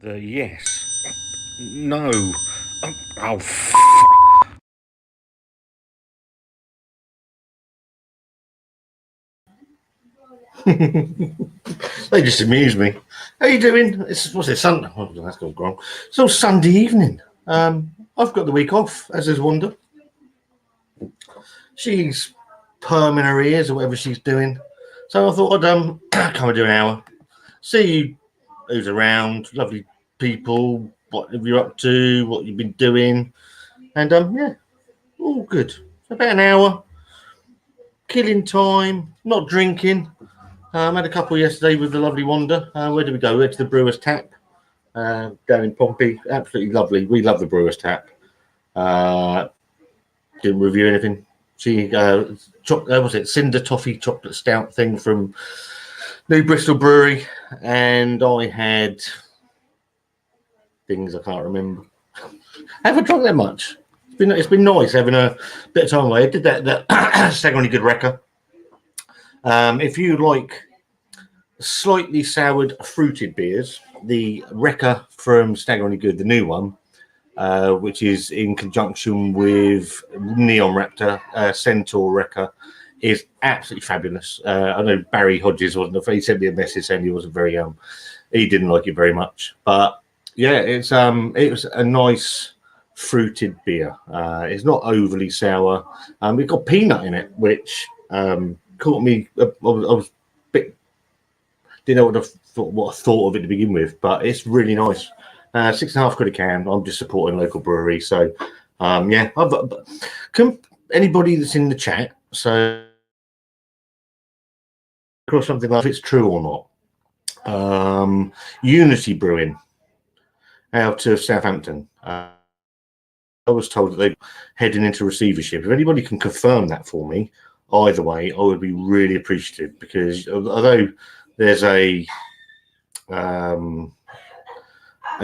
The yes. No. Oh, They just amuse me. How you doing? What's it, Sunday? Oh, that's gone wrong. It's all Sunday evening. I've got the week off, as is Wanda. She's perming her ears or whatever she's doing. So I thought I'd come and do an hour. See who's around, lovely people, what have you up to, what you've been doing. And yeah, all good. About an hour. Killing time, not drinking. Had a couple yesterday with the lovely Wanda. Where did we go? We went to the Brewer's Tap down in Pompey. Absolutely lovely. We love the Brewer's Tap. Didn't review anything. She was it Cinder Toffee Chocolate Stout thing from New Bristol Brewery, and I had things I can't remember. Haven't drunk that much. It's been nice having a bit of time away. I did that secondly good Wrecker. If you like slightly soured fruited beers, the Wrecker from Staggeringly Good, the new one, which is in conjunction with Neon Raptor, Centaur Wrecker, is absolutely fabulous. I know Barry Hodges wasn't. He sent me a message saying he wasn't very he didn't like it very much, but yeah, it was a nice fruited beer. It's not overly sour. It's got peanut in it, which caught me. I was a bit didn't know what I thought of it to begin with, but it's really nice. £6.50 a can. I'm just supporting local brewery, so yeah. Can anybody that's in the chat so across something like if it's true or not? Unity Brewing out of Southampton. I was told that they're heading into receivership. If anybody can confirm that for me, either way, I would be really appreciative, because although there's a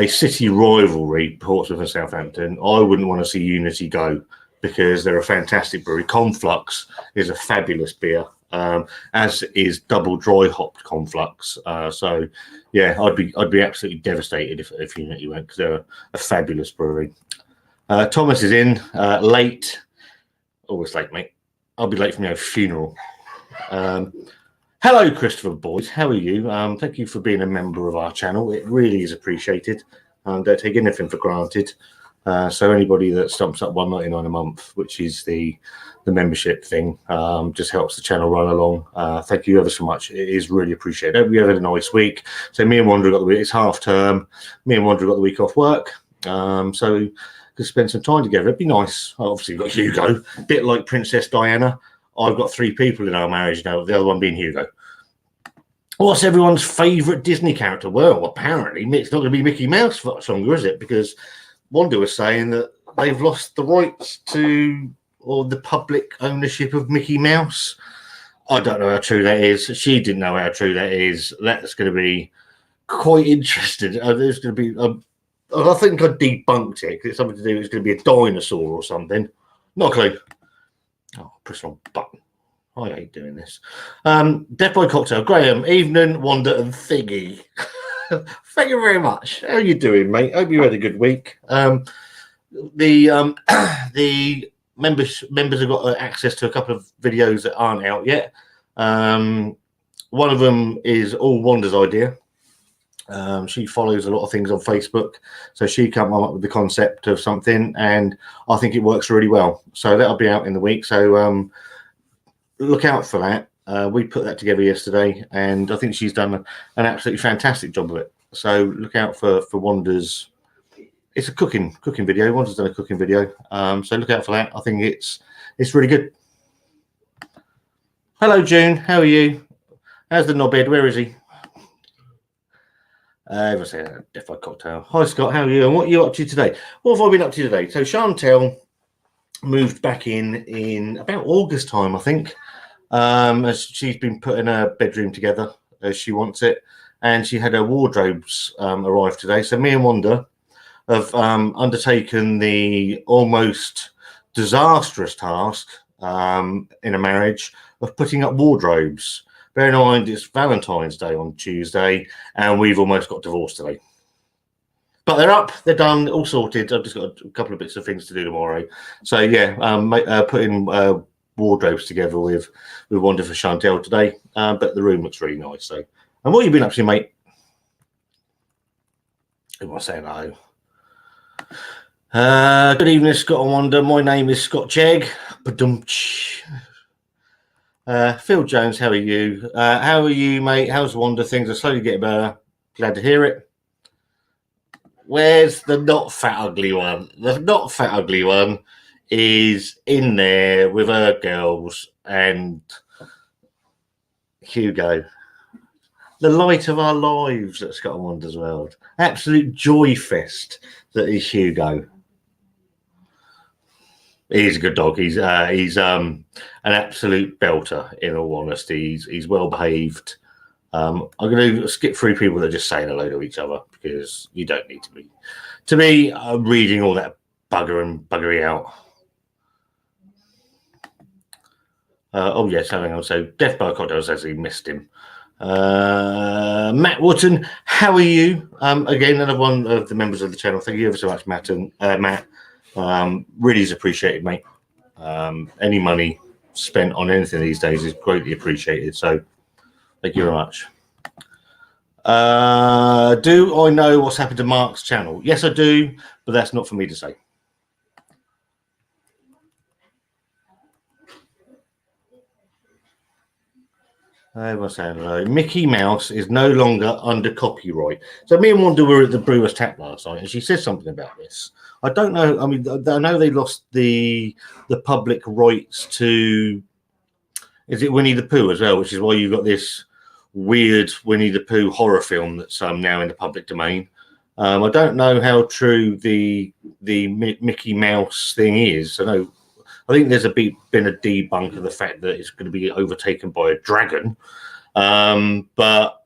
city rivalry, Portsmouth and Southampton, I wouldn't want to see Unity go, because they're a fantastic brewery. Conflux is a fabulous beer, as is double dry hopped Conflux. So yeah, I'd be absolutely devastated if Unity went, because they're a fabulous brewery. Thomas is in late. Always late, mate. I'll be late for my own funeral. Hello, Christopher Boyd. How are you? Thank you for being a member of our channel. It really is appreciated. Don't take anything for granted. So anybody that stumps up $1.99 a month, which is the membership thing, just helps the channel run along. Thank you ever so much. It is really appreciated. Hope you had a nice week. So me and Wanda got the week. It's half term. Me and Wanda got the week off work. So could spend some time together. It'd be nice. Obviously, we've got Hugo, a bit like Princess Diana. I've got 3 people in our marriage now, the other one being Hugo. What's everyone's favourite Disney character? Well, apparently it's not going to be Mickey Mouse for much longer, is it? Because Wanda was saying that they've lost the rights to, or the public ownership of Mickey Mouse. I don't know how true that is. She didn't know how true that is. That's going to be quite interesting. There's going to be I think I debunked it, because it's something to do. It's going to be a dinosaur or something. Not a clue. Oh, press the wrong button. I hate doing this. Death by Cocktail. Graham, evening, Wanda and Thingy. Thank you very much. How are you doing, mate? Hope you had a good week. The members have got access to a couple of videos that aren't out yet. One of them is all Wanda's idea. She follows a lot of things on Facebook, so she came up with the concept of something, and I think it works really well. So that'll be out in the week. So look out for that. We put that together yesterday, and I think she's done an absolutely fantastic job of it. So look out for Wanda's. It's a cooking video. Wanda's done a cooking video. So look out for that. I think it's really good. Hello, June. How are you? How's the knobhead? Where is he? Let's say Death by Cocktail. Hi, Scott. How are you? And what are you up to today? What have I been up to today? So Chantel moved back in about August time, I think. As she's been putting her bedroom together as she wants it, and she had her wardrobes arrive today. So me and Wanda have undertaken the almost disastrous task in a marriage of putting up wardrobes. Bear in mind, it's Valentine's Day on Tuesday, and we've almost got divorced today. but they're up, they're done, all sorted. I've just got a couple of bits of things to do tomorrow. So yeah, putting wardrobes together with Wanda for Chantel today. But the room looks really nice. So, and what have you been up to, mate? Who am I saying hello? Good evening, Scott and Wanda. My name is Scott Chegg. Phil Jones, how are you? How are you, mate? How's Wanda? Things are slowly getting better. Glad to hear it. Where's the not fat ugly one? The not fat ugly one is in there with her girls and Hugo. The light of our lives at Scott and Wanda's World. Absolute joy fest that is Hugo. He's a good dog. He's an absolute belter, in all honesty. He's well behaved. I'm going to skip through people that are just saying hello to each other because you don't need to be reading all that buggery out. Oh yes, hang on. So Death by Cocktail says he missed him. Matt Wotton, how are you? Again, another one of the members of the channel. Thank you ever so much, Matt. Really is appreciated, mate. Any money spent on anything these days is greatly appreciated. So thank you very much. Do I know what's happened to Mark's channel? Yes, I do, but that's not for me to say. Mickey Mouse is no longer under copyright. So me and Wanda were at the Brewers Tap last night, and she said something about this. I don't know. I mean, I know they lost the public rights to. Is it Winnie the Pooh as well? Which is why you've got this weird Winnie the Pooh horror film that's now in the public domain. I don't know how true the Mickey Mouse thing is. I think there's been a debunk of the fact that it's going to be overtaken by a dragon. But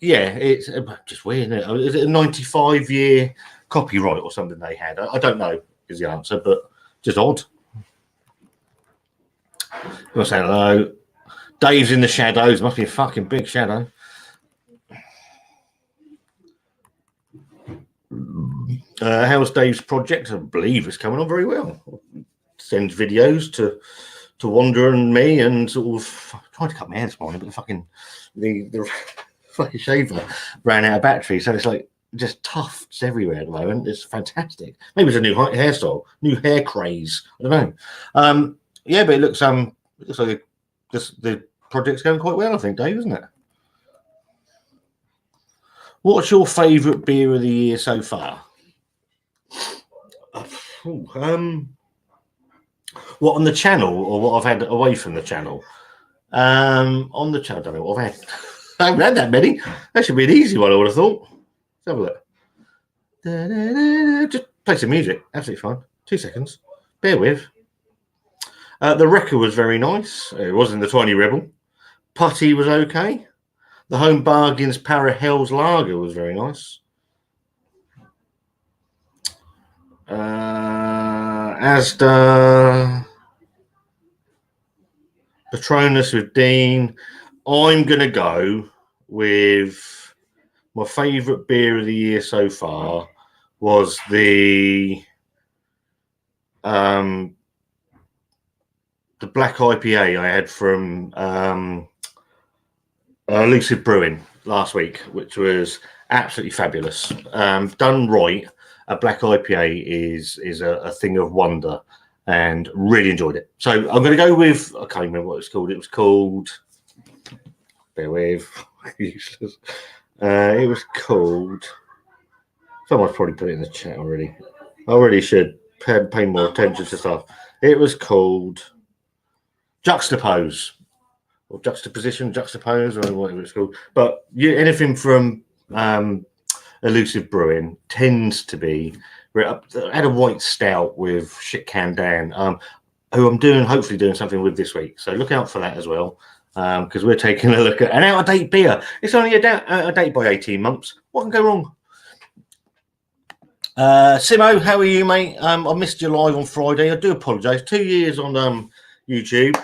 yeah, it's just weird, isn't it? Is it a 95-year copyright or something they had? I don't know is the answer, but just odd. I'm saying hello. Dave's in the shadows. Must be a fucking big shadow. How's Dave's project? I believe it's coming on very well. Sends videos to Wanda and me, and sort of tried to cut my hair this morning, but the fucking shaver ran out of battery, so it's like just tufts everywhere at the moment. It's fantastic. Maybe it's a new hairstyle, new hair craze. I don't know. Yeah, but it looks like the project's going quite well, I think, Dave, isn't it? What's your favourite beer of the year so far? What, on the channel or what I've had away from the channel? On the channel, I don't know what I've had. I haven't had that many. That should be an easy one, I would have thought. Let's have a look. Just play some music. Absolutely fine. 2 seconds. Bear with. The Wrecker was very nice. It wasn't the Tiny Rebel. Putty was okay. The Home Bargains Para Hell's Lager was very nice. Asda. Patronus with Dean. I'm going to go with my favourite beer of the year so far was the black IPA I had from Lucid Brewing last week, which was absolutely fabulous. Done right, a black IPA is a thing of wonder, and really enjoyed it. So I'm going to go with, I can't remember what it was called. It was called, bear with, useless. It was called, someone's probably put it in the chat already. I really should pay more attention to stuff. It was called Juxtapose, or Juxtaposition, Juxtapose, or whatever it's called. But anything from Elusive Brewing tends to be. I had a white stout with Shit Can Dan, who I'm hopefully doing something with this week. So look out for that as well, because we're taking a look at an out-of-date beer. It's only out of date by 18 months. What can go wrong? Simo, how are you, mate? I missed you live on Friday. I do apologise. 2 years on YouTube.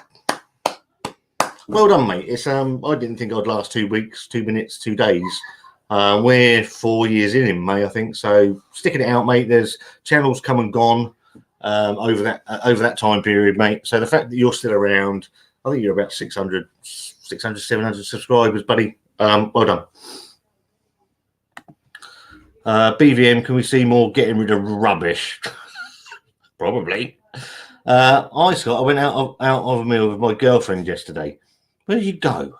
Well done, mate. It's I didn't think I'd last 2 weeks, 2 minutes, 2 days. We're 4 years in May, I think. So sticking it out, mate. There's channels come and gone over that time period, mate. So the fact that you're still around, I think you're about 600, 700 subscribers, buddy. Well done. BVM, can we see more getting rid of rubbish? Probably. Scott, I went out of a meal with my girlfriend yesterday. Where did you go?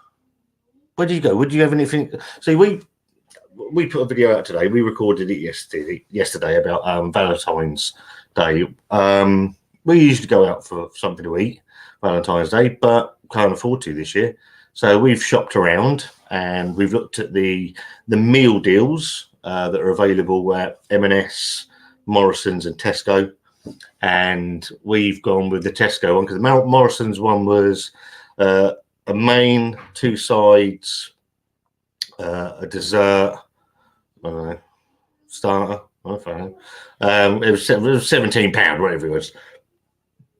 Would you have anything? See, we put a video out today. We recorded it yesterday about Valentine's Day. We usually go out for something to eat Valentine's Day, but can't afford to this year. So we've shopped around and we've looked at the meal deals that are available at M&S, Morrison's, and Tesco. And we've gone with the Tesco one because the Morrison's one was a main, 2 sides, a dessert, I don't know, starter. I don't know. It was £17, whatever it was.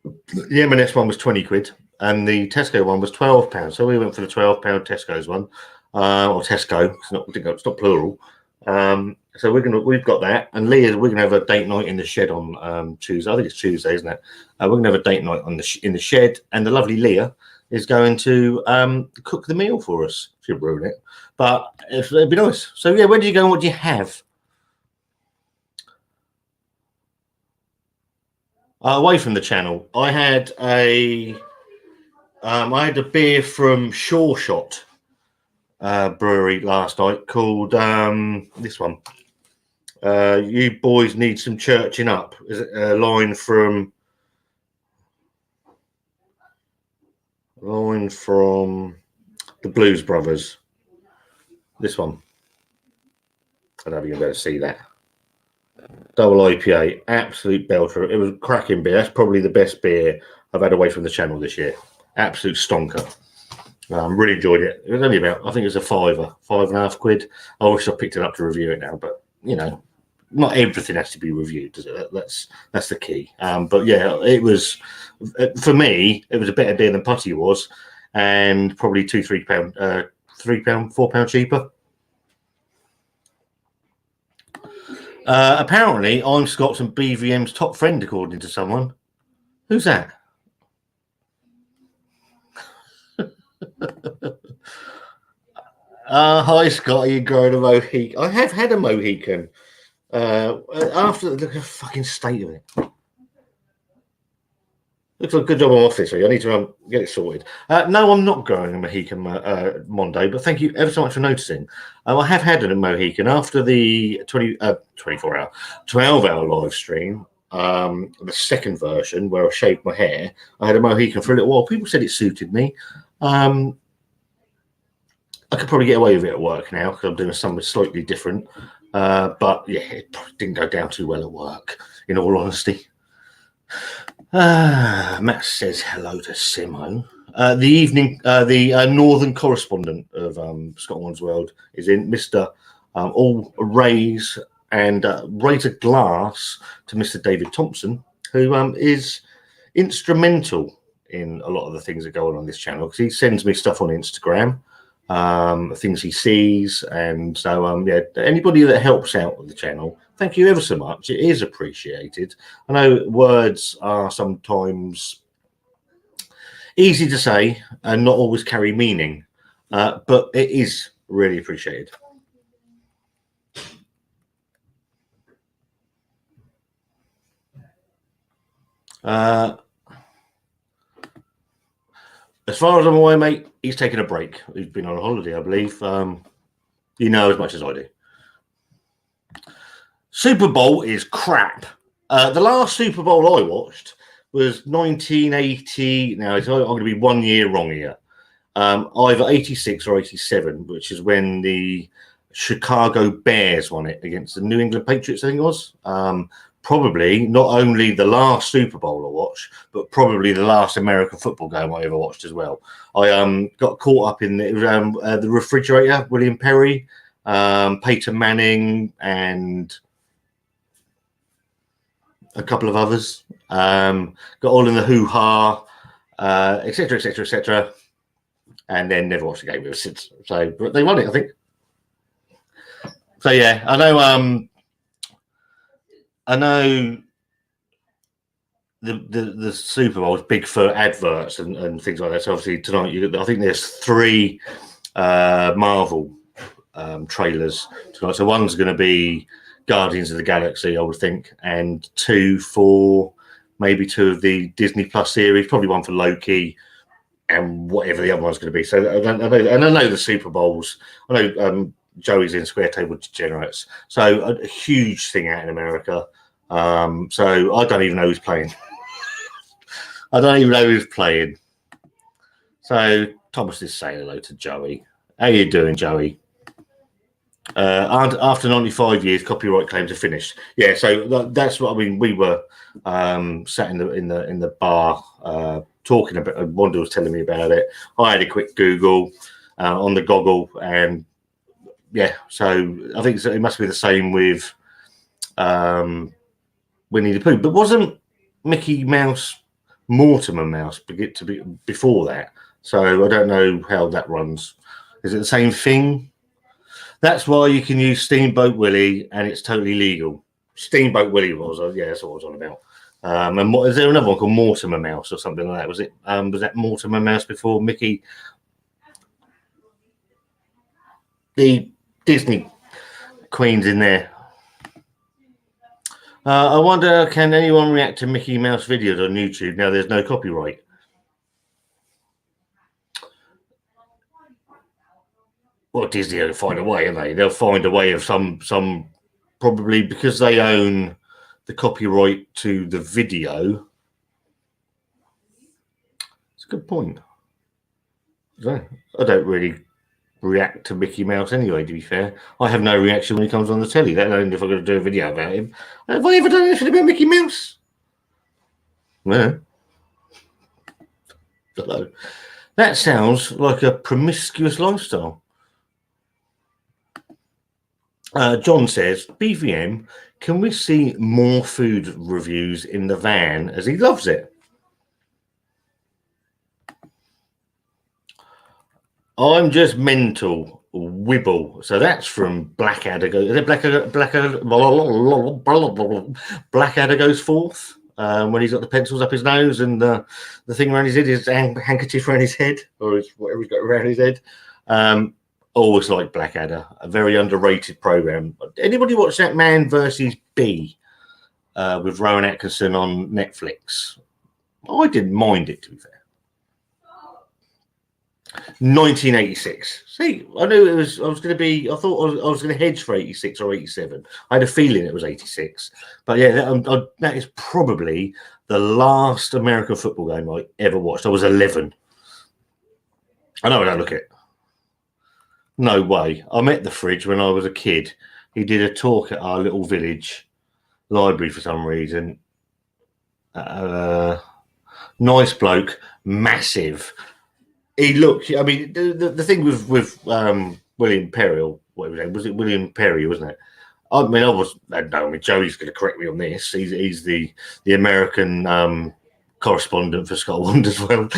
The M&S one was 20 quid, and the Tesco one was £12. So we went for the £12 Tesco's one, or Tesco. It's not plural. So we've got that, and Leah, we're gonna have a date night in the shed on Tuesday. I think it's Tuesday, isn't it? We're gonna have a date night in the shed, and the lovely Leah is going to cook the meal for us. She'll ruin it, but it'd be nice. So yeah, where did you go and what do you have? Away from the channel, I had a beer from Sure Shot brewery last night called this one. You boys need some churching up. Is it a line from the Blues Brothers? This one. I don't know if you're going to see that. Double IPA, absolute belter. It was cracking beer. That's probably the best beer I've had away from the channel this year. Absolute stonker. Really enjoyed it. It was only about, I think it was a £5.50. I wish I picked it up to review it now, but you know, not everything has to be reviewed, does it? That's the key. But yeah, it was, for me, it was a better beer than Putty was, and probably £4 cheaper. Apparently, I'm Scott's and BVM's top friend, according to someone. Who's that? Hi, Scott. Are you growing a Mohican? I have had a Mohican. After look at the fucking state of it. Looks like a good job I'm off this week. I need to get it sorted. No, I'm not growing a Mohican Monday, but thank you ever so much for noticing. I have had a Mohican after the 12-hour live stream. The second version where I shaved my hair, I had a Mohican for a little while. People said it suited me. I could probably get away with it at work now because I'm doing something slightly different. But yeah, it probably didn't go down too well at work, in all honesty. Matt says hello to Simo. The northern correspondent of Scotland's World is in, Mr. All raise and raise a glass to Mr. David Thompson, who is instrumental in a lot of the things that go on this channel because he sends me stuff on Instagram, things he sees, and so yeah, anybody that helps out with the channel, thank you ever so much. It is appreciated. I know words are sometimes easy to say and not always carry meaning, but it is really appreciated. As far as I'm aware, mate, he's taking a break. He's been on a holiday, I believe. You know as much as I do. Super Bowl is crap. The last Super Bowl I watched was 1980. Now, I'm going to be 1 year wrong here. Either 86 or 87, which is when the Chicago Bears won it against the New England Patriots, I think it was. Probably not only the last Super Bowl I watched, but probably the last American football game I ever watched as well. I got caught up in the refrigerator, William Perry, Peyton Manning, and a couple of others. Got all in the hoo-ha, etc., etc., etc., and then never watched the game ever since. So, but they won it, I think. So yeah, I know the Super Bowl is big for adverts and things like that. So obviously tonight, I think there's 3 Marvel trailers tonight. So one's going to be Guardians of the Galaxy, I would think, and 2 for maybe 2 of the Disney Plus series, probably one for Loki and whatever the other one's going to be. So I know the Super Bowls. I know Joey's in Square Table Degenerates. So a huge thing out in America. So I don't even know who's playing. I don't even know who's playing. So Thomas is saying hello to Joey. How you doing, Joey? After 95 years, copyright claims are finished. Yeah, so that's what I mean. We were sat in the bar talking about. Wanda was telling me about it. I had a quick Google on the goggle, and yeah, so I think it must be the same with Winnie the Pooh. But wasn't Mickey Mouse Mortimer Mouse to be before that? So I don't know how that runs. Is it the same thing? That's why you can use Steamboat Willie, and it's totally legal. Steamboat Willie that's what I was on about. And is there another one called Mortimer Mouse or something like that? Was that Mortimer Mouse before Mickey? The Disney Queen's in there. I wonder, can anyone react to Mickey Mouse videos on YouTube now there's no copyright? Well, Disney will find a way, and they'll find a way of some probably because they own the copyright to the video. It's a good point. I don't really react to Mickey Mouse anyway, to be fair. I have no reaction when he comes on the telly, let alone if I'm going to do a video about him. Have I ever done anything about Mickey Mouse? No. Hello. That sounds like a promiscuous lifestyle. John says, BVM, can we see more food reviews in the van as he loves it? I'm just mental. Wibble. So that's from Blackadder. Is it Blackadder goes forth when he's got the pencils up his nose and the thing around his head, his handkerchief around his head, or whatever he's got around his head. Always like Blackadder, a very underrated program. Anybody watch that Man versus Bee with Rowan Atkinson on Netflix? I didn't mind it, to be fair. 1986. See, I knew it was. I was going to be. I thought I was going to hedge for 86 or 87. I had a feeling it was 86. But yeah, that is probably the last American football game I ever watched. I was 11. I know I don't look it. No way. I met the Fridge when I was a kid. He did a talk at our little village library for some reason. Nice bloke, massive. He looked. I mean, the thing with William Perry, or what was it? William Perry, wasn't it? I mean, Joey's going to correct me on this. He's the American correspondent for Scott and Wanda as well.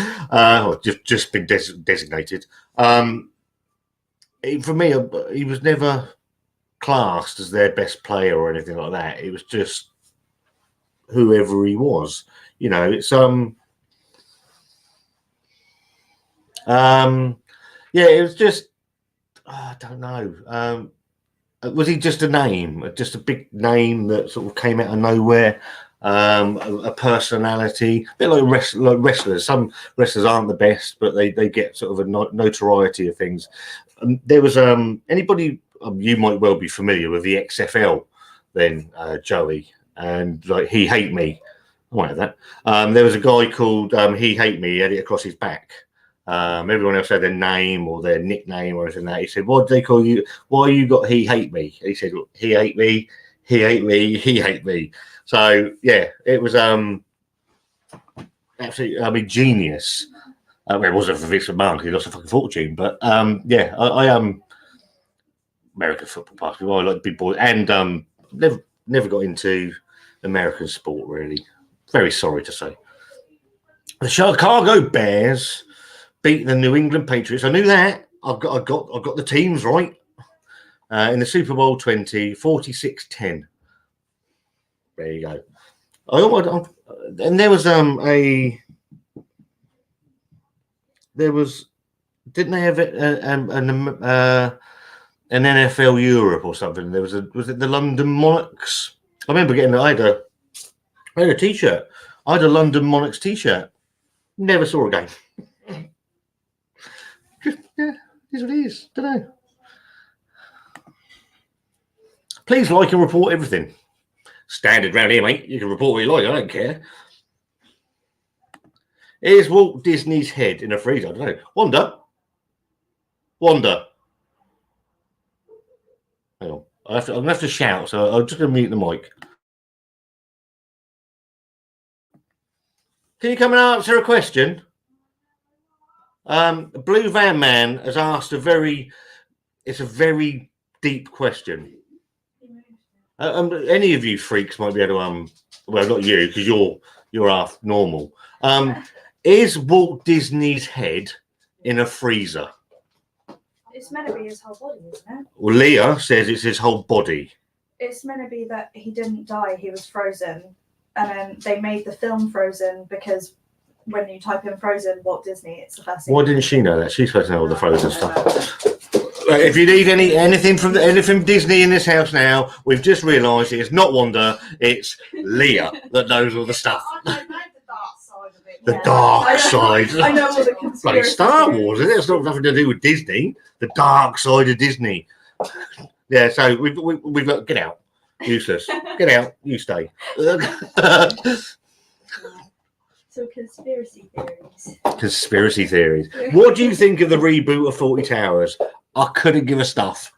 Just been designated. For me, he was never classed as their best player or anything like that. It was just whoever he was. You know, it's yeah, it was just I don't know. Was he just a name, just a big name that sort of came out of nowhere? A personality, a bit like wrestlers. Some wrestlers aren't the best, but they get sort of a notoriety of things. There was anybody you might well be familiar with the XFL then, Joey, and like He Hate Me. I might have that. There was a guy called He Hate Me. He had it across his back. Everyone else had their name or their nickname or anything like that. He said, "What do they call you? Why you got He Hate Me?" He said, "He hate me. He hate me. He hate me." So yeah, it was absolutely. I mean, genius. It wasn't for Vince McMahon. He lost a fucking fortune, but yeah, I am American football, basketball. I like big boys, and never got into American sport really. Very sorry to say. The Chicago Bears beat the New England Patriots. I knew that. I got the teams right. in the Super Bowl 20, 46-10. There you go. And there was didn't they have an NFL Europe or something? Was it the London Monarchs? I remember I had a t-shirt. I had a London Monarchs t-shirt. Never saw a game. Yeah, it is what it is. Don't know. Please like and report everything. Standard round here, mate. You can report what you like. I don't care. Is Walt Disney's head in a freezer? I don't know. Wanda. Hang on. I'm going to have to shout, so I'm just going to mute the mic. Can you come and answer a question? Blue Van Man has asked it's a very deep question. Any of you freaks might be able to well, not you, because you're half normal. Is Walt Disney's head in a freezer? It's meant to be his whole body, isn't it? Well, Leah says it's his whole body. It's meant to be that he didn't die, he was frozen. And then they made the film Frozen because when you type in Frozen, Walt Disney, it's the first thing. Why didn't she know that? She's supposed to know all the Frozen stuff. If you need anything from Disney in this house now, we've just realised it's not Wanda, it's Leah that knows all the stuff. I know the dark side of it. The dark side. I know all the conspiracy. Bloody Star Wars, isn't it? It's not nothing to do with Disney. The dark side of Disney. Yeah, so we've got get out. Useless. Get out. You stay. So conspiracy theories. Conspiracy theories. What do you think of the reboot of 40 Towers? I couldn't give a stuff.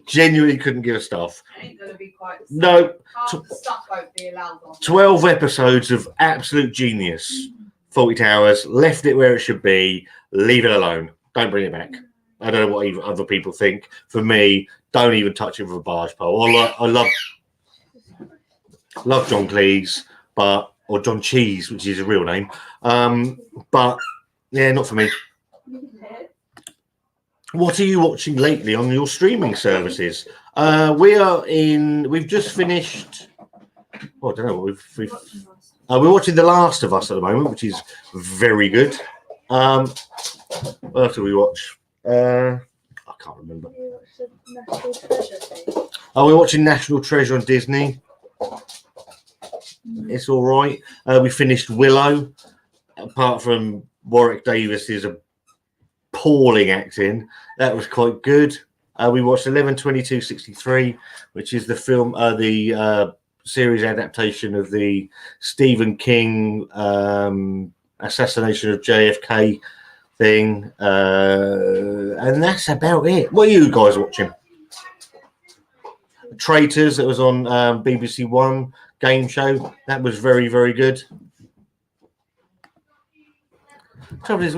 Genuinely couldn't give a stuff. It ain't gonna be quite the same. No. Half the stuff won't be allowed on. 12 episodes of absolute genius. 40 Towers. Left it where it should be. Leave it alone. Don't bring it back. I don't know what other people think. For me, don't even touch it with a barge pole. I love John Cleese, or John Cheese, which is his real name. But yeah, not for me. What are you watching lately on your streaming services? We've just finished. Oh, I don't know what we're watching The Last of Us at the moment, which is very good. What else do we watch? I can't remember. We're watching National Treasure on Disney. It's all right. We finished Willow. Apart from Warwick Davis's appalling acting, that was quite good. We watched 11/22/63, which is the film, the series adaptation of the Stephen King assassination of JFK thing, and that's about it. What are you guys watching? Traitors, that was on BBC One game show. That was very, very good. Trouble is,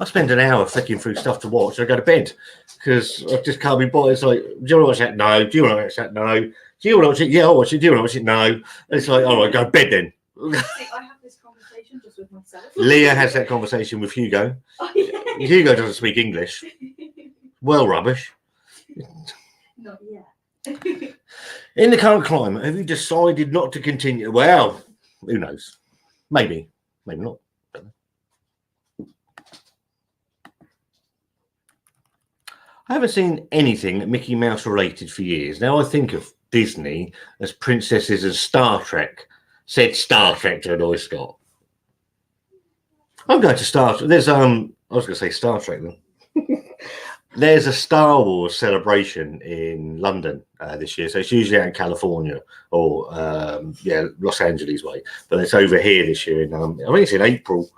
I spend an hour flicking through stuff to watch. I go to bed because I just can't be bothered. It's like, do you want to watch that? No. Do you want to watch that? No. Do you want to watch it? Yeah, I'll watch it. Do you want to watch it? No. And it's like, all right, go to bed then. I have this conversation just with myself. Leah has that conversation with Hugo. Oh, yeah. Hugo doesn't speak English. Well, rubbish. Not yet. In the current climate, have you decided not to continue? Well, who knows? Maybe not. I haven't seen anything Mickey Mouse related for years. Now I think of Disney as princesses and Star Trek. Said Star Trek to annoy Scott. I'm going to Star Trek. I was going to say Star Trek then. There's a Star Wars celebration in London this year. So it's usually out in California or Los Angeles way. But it's over here this year. I think it's in April.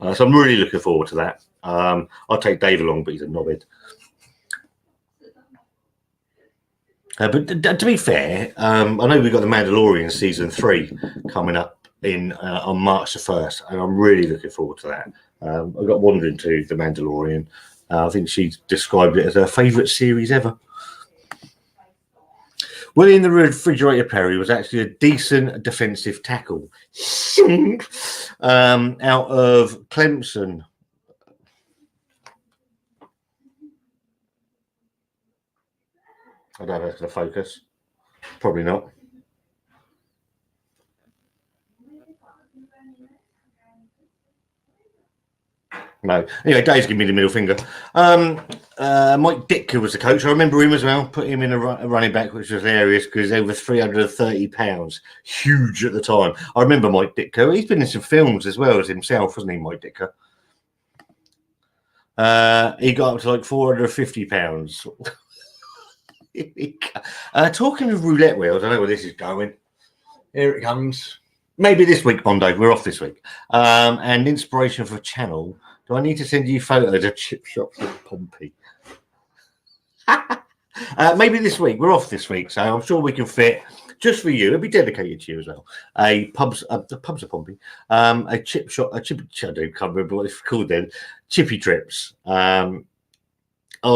So I'm really looking forward to that. I'll take Dave along, but he's a knobhead. But to be fair, I know we've got The Mandalorian season 3 coming up on March the 1st, and I'm really looking forward to that. I got wandering to The Mandalorian. I think she described it as her favourite series ever. William the Refrigerator Perry was actually a decent defensive tackle out of Clemson. I don't know if it's going to focus. Probably not. No. Anyway, Dave's giving me the middle finger. Mike Ditka was the coach. I remember him as well. Put him in a running back, which was hilarious because over 330 pounds. Huge at the time. I remember Mike Ditka. He's been in some films as well as himself, hasn't he, Mike Ditka? He got up to like 450 pounds. Talking of roulette wheels, I know where this is going. Here it comes. Maybe this week, Bondo. We're off this week. And inspiration for channel. Do I need to send you photos of chip shops in Pompey? Maybe this week. We're off this week, so I'm sure we can fit just for you. It'll be dedicated to you as well. The pubs of Pompey. A chip shop. I can't remember what it's called then. Chippy trips. I'm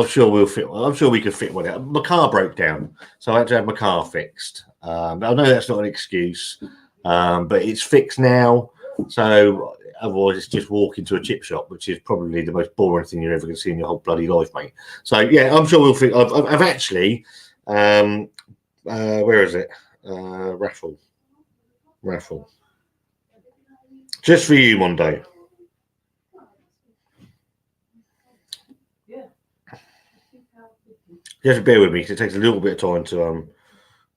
sure we'll fit. I'm sure we could fit one out. My car broke down, so I had to have my car fixed. I know that's not an excuse, but it's fixed now. So otherwise, it's just walking to a chip shop, which is probably the most boring thing you're ever going to see in your whole bloody life, mate. So yeah, I'm sure we'll fit. I've actually, where is it? Raffle, just for you, Mondo. You have to bear with me because it takes a little bit of time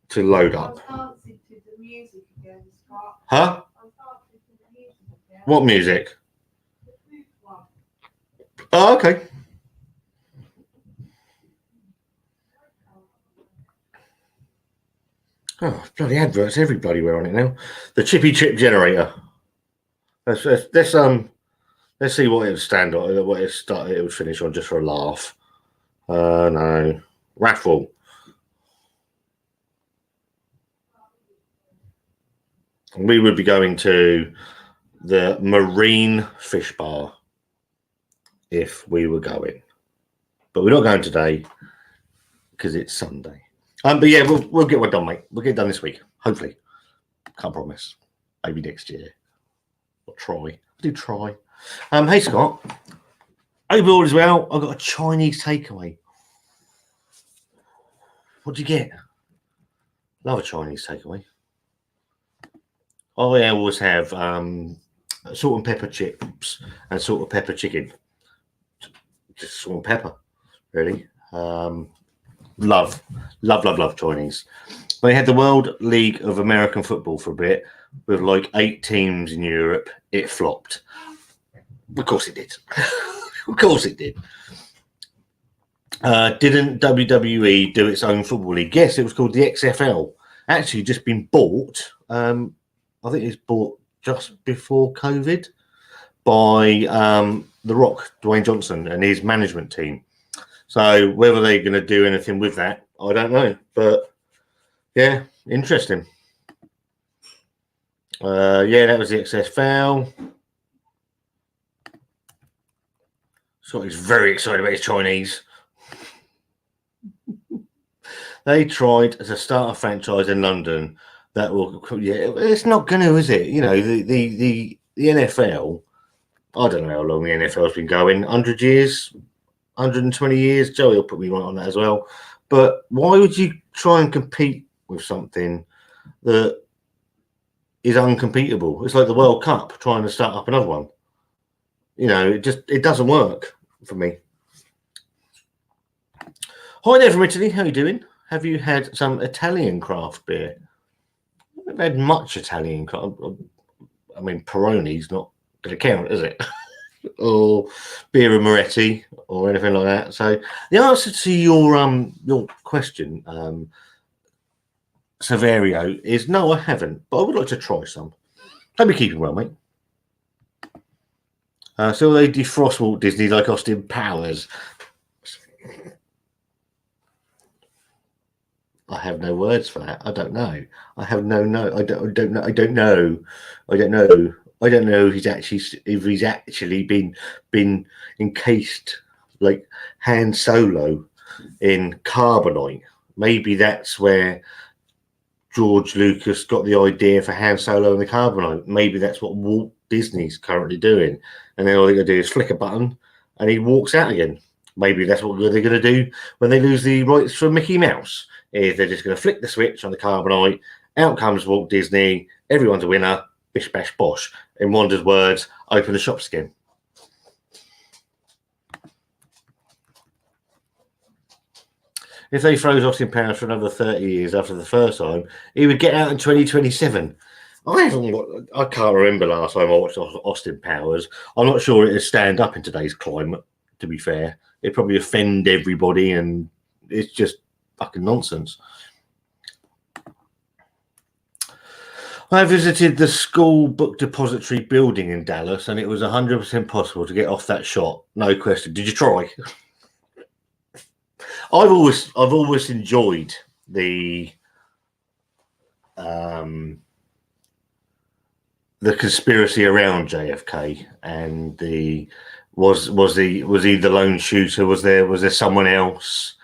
to load up. Huh? What music? Oh, okay. Oh, bloody adverts! Everybody we're on it now. The chippy chip generator. Let's see what it would stand on. What it would finish on, just for a laugh. No. Raffle. We would be going to the Marine Fish Bar if we were going, but we're not going today because it's Sunday. But yeah, we'll get one done, mate. We'll get it done this week, hopefully. Can't promise. Maybe next year. I'll try. I do try. Hey Scott. Overall as well, I've got a Chinese takeaway. What'd you get? Love a Chinese takeaway. I always have salt and pepper chips and salt and pepper chicken. Just salt and pepper, really. Love Chinese. They had the World League of American Football for a bit with like 8 teams in Europe. It flopped. Of course it did. Of course it did. Didn't WWE do its own football league? Yes, it was called the XFL. Actually, just been bought. I think it's bought just before COVID by The Rock, Dwayne Johnson, and his management team. So whether they're going to do anything with that, I don't know. But yeah, interesting. Yeah, that was the XFL. So he's very excited about his Chinese. They tried to start a franchise in London that will, yeah, it's not going to, is it? You know, the NFL, I don't know how long the NFL's been going, 100 years, 120 years. Joey will put me right on that as well. But why would you try and compete with something that is uncompetable? It's like the World Cup, trying to start up another one. You know, it doesn't work for me. Hi there from Italy. How are you doing? Have you had some Italian craft beer? I haven't had much Italian craft. I mean, Peroni's not going to count, is it? Or Birra Moretti or anything like that. So the answer to your question, Severio, is no, I haven't. But I would like to try some. Hope you're keeping well, mate. So they defrost Walt Disney like Austin Powers. I have no words for that. I don't know. I have no. I don't know. I don't know. I don't know. I don't know if he's actually been encased like Han Solo in carbonite. Maybe that's where George Lucas got the idea for Han Solo and the carbonite. Maybe that's what Walt Disney's currently doing. And then all they got to do is flick a button and he walks out again. Maybe that's what they're going to do when they lose the rights for Mickey Mouse. Is they're just going to flick the switch on the carbonite, out comes Walt Disney, everyone's a winner, bish bash bosh. In Wanda's words, open the shops again. If they froze Austin Powers for another 30 years after the first time, he would get out in 2027. I can't remember last time I watched Austin Powers. I'm not sure it'd stand up in today's climate, to be fair. It'd probably offend everybody, and it's just fucking nonsense. I visited the school book depository building in Dallas, and it was 100% possible to get off that shot. No question. Did you try? I've always enjoyed the conspiracy around JFK, and was he the lone shooter? Was there someone else?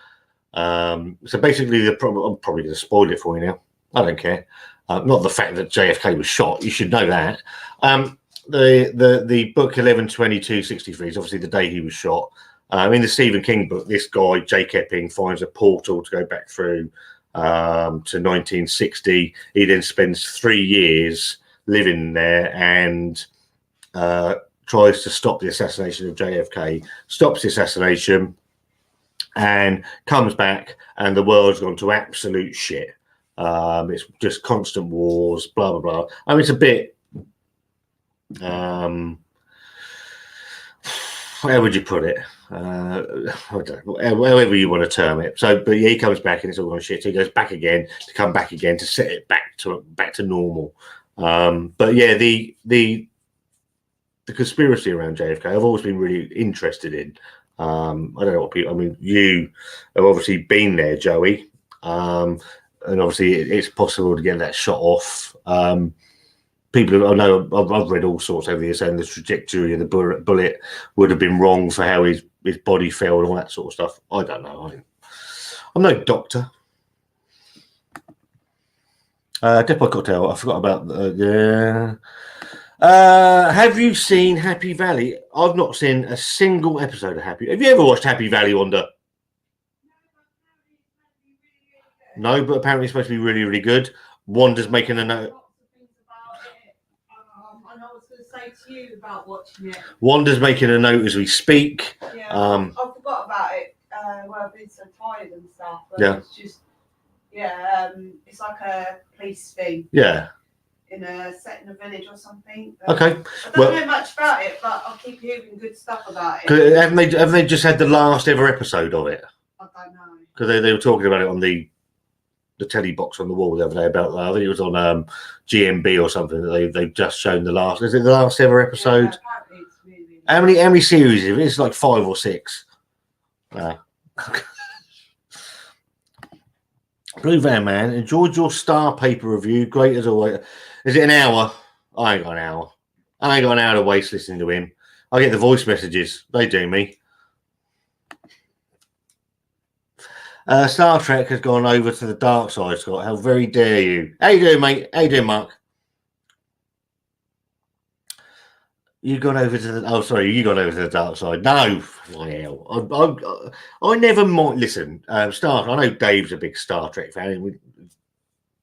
So basically, I'm probably going to spoil it for you now. I don't care. Not the fact that JFK was shot. You should know that. The book 11/22/63 is obviously the day he was shot. In the Stephen King book, this guy Jake Epping finds a portal to go back through to 1960. He then spends 3 years living there and tries to stop the assassination of JFK. Stops the assassination and comes back, and the world's gone to absolute shit. It's just constant wars, blah blah blah. I mean, it's a bit. How would you put it? I don't know, however you want to term it. So, but yeah, he comes back and it's all on shit. So he goes back again to come back again to set it back to normal. But yeah, the conspiracy around JFK, I've always been really interested in. I don't know what people. I mean, you have obviously been there, Joey, and obviously it's possible to get that shot off. People, I know, I've read all sorts over the years saying the trajectory of the bullet would have been wrong for how his body fell and all that sort of stuff. I don't know. I'm no doctor. Depot Cocktail, I forgot about. Have you seen Happy Valley? I've not seen a single episode of Happy. Have you ever watched Happy Valley, Wanda? No, but apparently it's supposed to be really, really good. Wanda's making a note. To you about watching it. Wanda's making a note as we speak. Yeah, I forgot about it. Well, I've been so tired and stuff. But yeah, it's just it's like a police thing. Yeah, set in a village or something. Okay. I don't know much about it, but I'll keep hearing good stuff about it. Haven't they just had the last ever episode of it? I don't know. Because they were talking about it on the telly box on the wall the other day about, I think it was on GMB or something, that they've just shown the last. Is it the last ever episode? Yeah, apparently it's really how many series is it? It's like 5 or 6. Blue Van Man, enjoyed your Star Paper review. Great as always. Is it an hour? I ain't got an hour. I ain't got an hour to waste listening to him. I get the voice messages. They do me. Star Trek has gone over to the dark side, Scott. How very dare you? How you doing, mate? How you doing, Mark? You gone over to the... Oh, sorry, you gone over to the dark side. No. Hell. I never mind... Listen, Star... I know Dave's a big Star Trek fan. It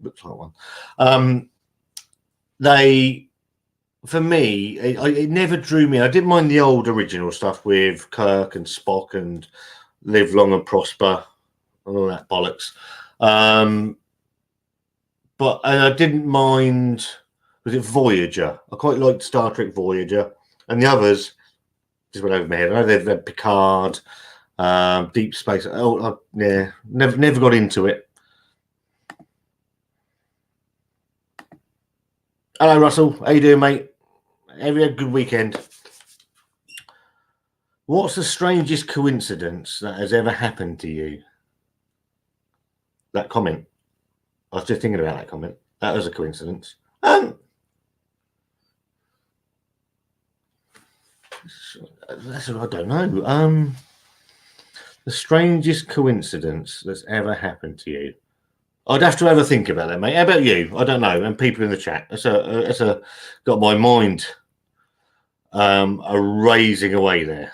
looks like one. For me, it never drew me. I didn't mind the old original stuff with Kirk and Spock and Live Long and Prosper. All that bollocks. But I didn't mind, was it Voyager? I quite liked Star Trek Voyager. And the others just went over my head. I know they've had Picard, Deep Space. Yeah, never got into it. Hello, Russell. How you doing, mate? Have you had a good weekend? What's the strangest coincidence that has ever happened to you? That comment. I was just thinking about that comment. That was a coincidence. I don't know. The strangest coincidence that's ever happened to you. I'd have to have a think about that, mate. How about you? I don't know. And people in the chat. It's got my mind raising away there.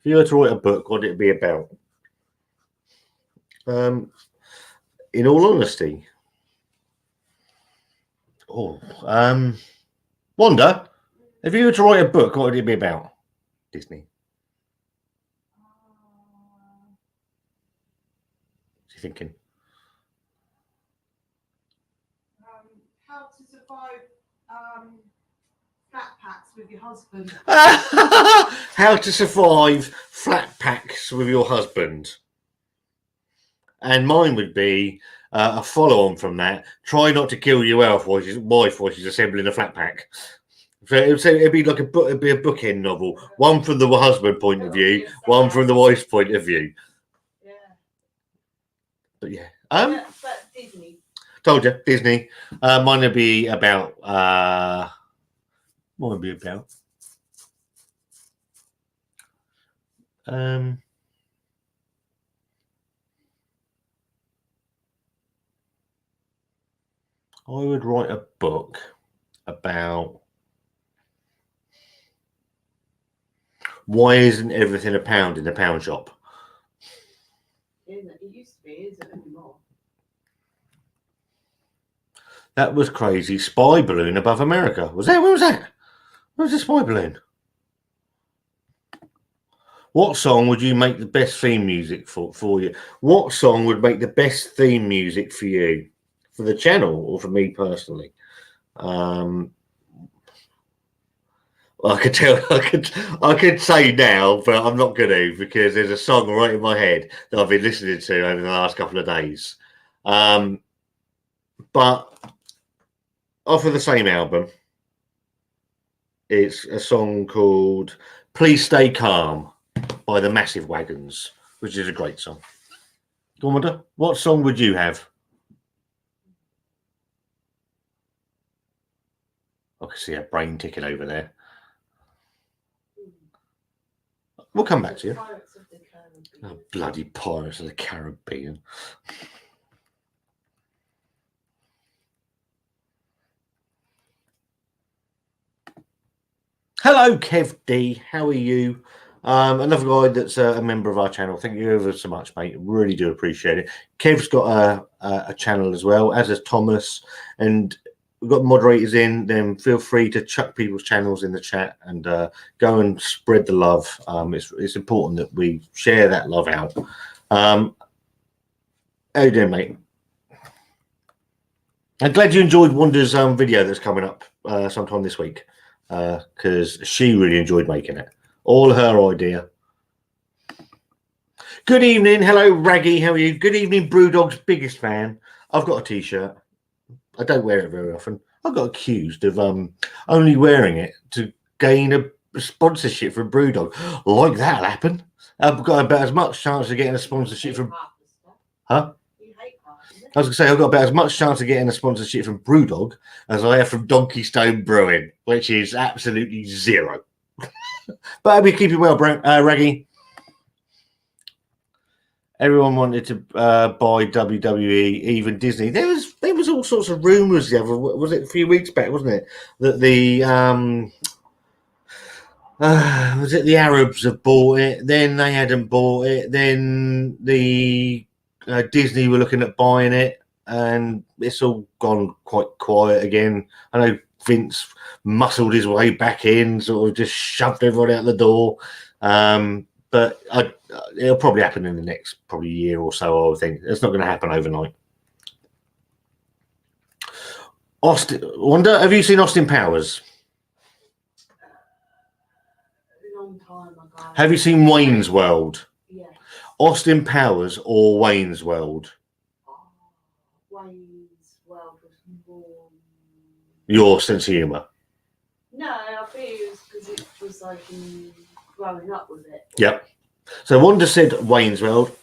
If you were to write a book, what would it be about? In all honesty, Wanda, if you were to write a book, what would it be about? Disney. What's he thinking? How to survive flat packs with your husband. How to survive flat packs with your husband. And mine would be a follow-on from that. Try not to kill your wife while she's assembling a flat pack. So it'd be like it'd be a bookend novel. One from the husband point of view, one from the wife's point of view. Yeah. But yeah. Yeah, but Disney. Told you, Disney. Mine would be about I would write a book about why isn't everything a pound in the pound shop? It used to be, isn't it anymore? That was crazy. Spy balloon above America. Was that? Where was that? Where was the spy balloon? What song would you make the best theme music for you? What song would make the best theme music for you? For the channel or for me personally? I could tell. I could say now, but I'm not going to because there's a song right in my head that I've been listening to over the last couple of days. But off of the same album, it's a song called "Please Stay Calm" by the Massive Wagons, which is a great song. Wanda, what song would you have? I can see a brain ticking over there. We'll come back to you. Pirates of the Caribbean. Oh, bloody Pirates of the Caribbean. Hello, Kev D. How are you? Another guy that's a member of our channel. Thank you ever so much, mate. Really do appreciate it. Kev's got a channel as well, as has Thomas. And we've got moderators in. Then feel free to chuck people's channels in the chat and go and spread the love. It's important that we share that love out. How you doing, mate? I'm glad you enjoyed Wanda's video that's coming up sometime this week. Because she really enjoyed making it. All her idea. Good evening. Hello, Raggy. How are you? Good evening, Brewdog's biggest fan. I've got a t-shirt. I don't wear it very often. I got accused of only wearing it to gain a sponsorship from Brewdog. Like that'll happen. I've got about as much chance of getting a sponsorship from... Huh? I was going to say, I've got about as much chance of getting a sponsorship from Brewdog as I have from Donkey Stone Brewing, which is absolutely zero. But I'll be keeping well, Raggy. Everyone wanted to buy WWE, even Disney. There was all sorts of rumours the other, was it a few weeks back, wasn't it? That the was it the Arabs have bought it, then they hadn't bought it, then the Disney were looking at buying it, and it's all gone quite quiet again. I know Vince muscled his way back in, sort of just shoved everyone out the door. But it'll probably happen in the next year or so, I would think. It's not going to happen overnight. Wanda, have you seen Austin Powers? A long time ago. Have you seen Wayne's World? Yeah. Austin Powers or Wayne's World? Wayne's World was more... Your sense of humour? No, I think it was because it was like growing up with it. Yep. So Wanda said Wayne's World.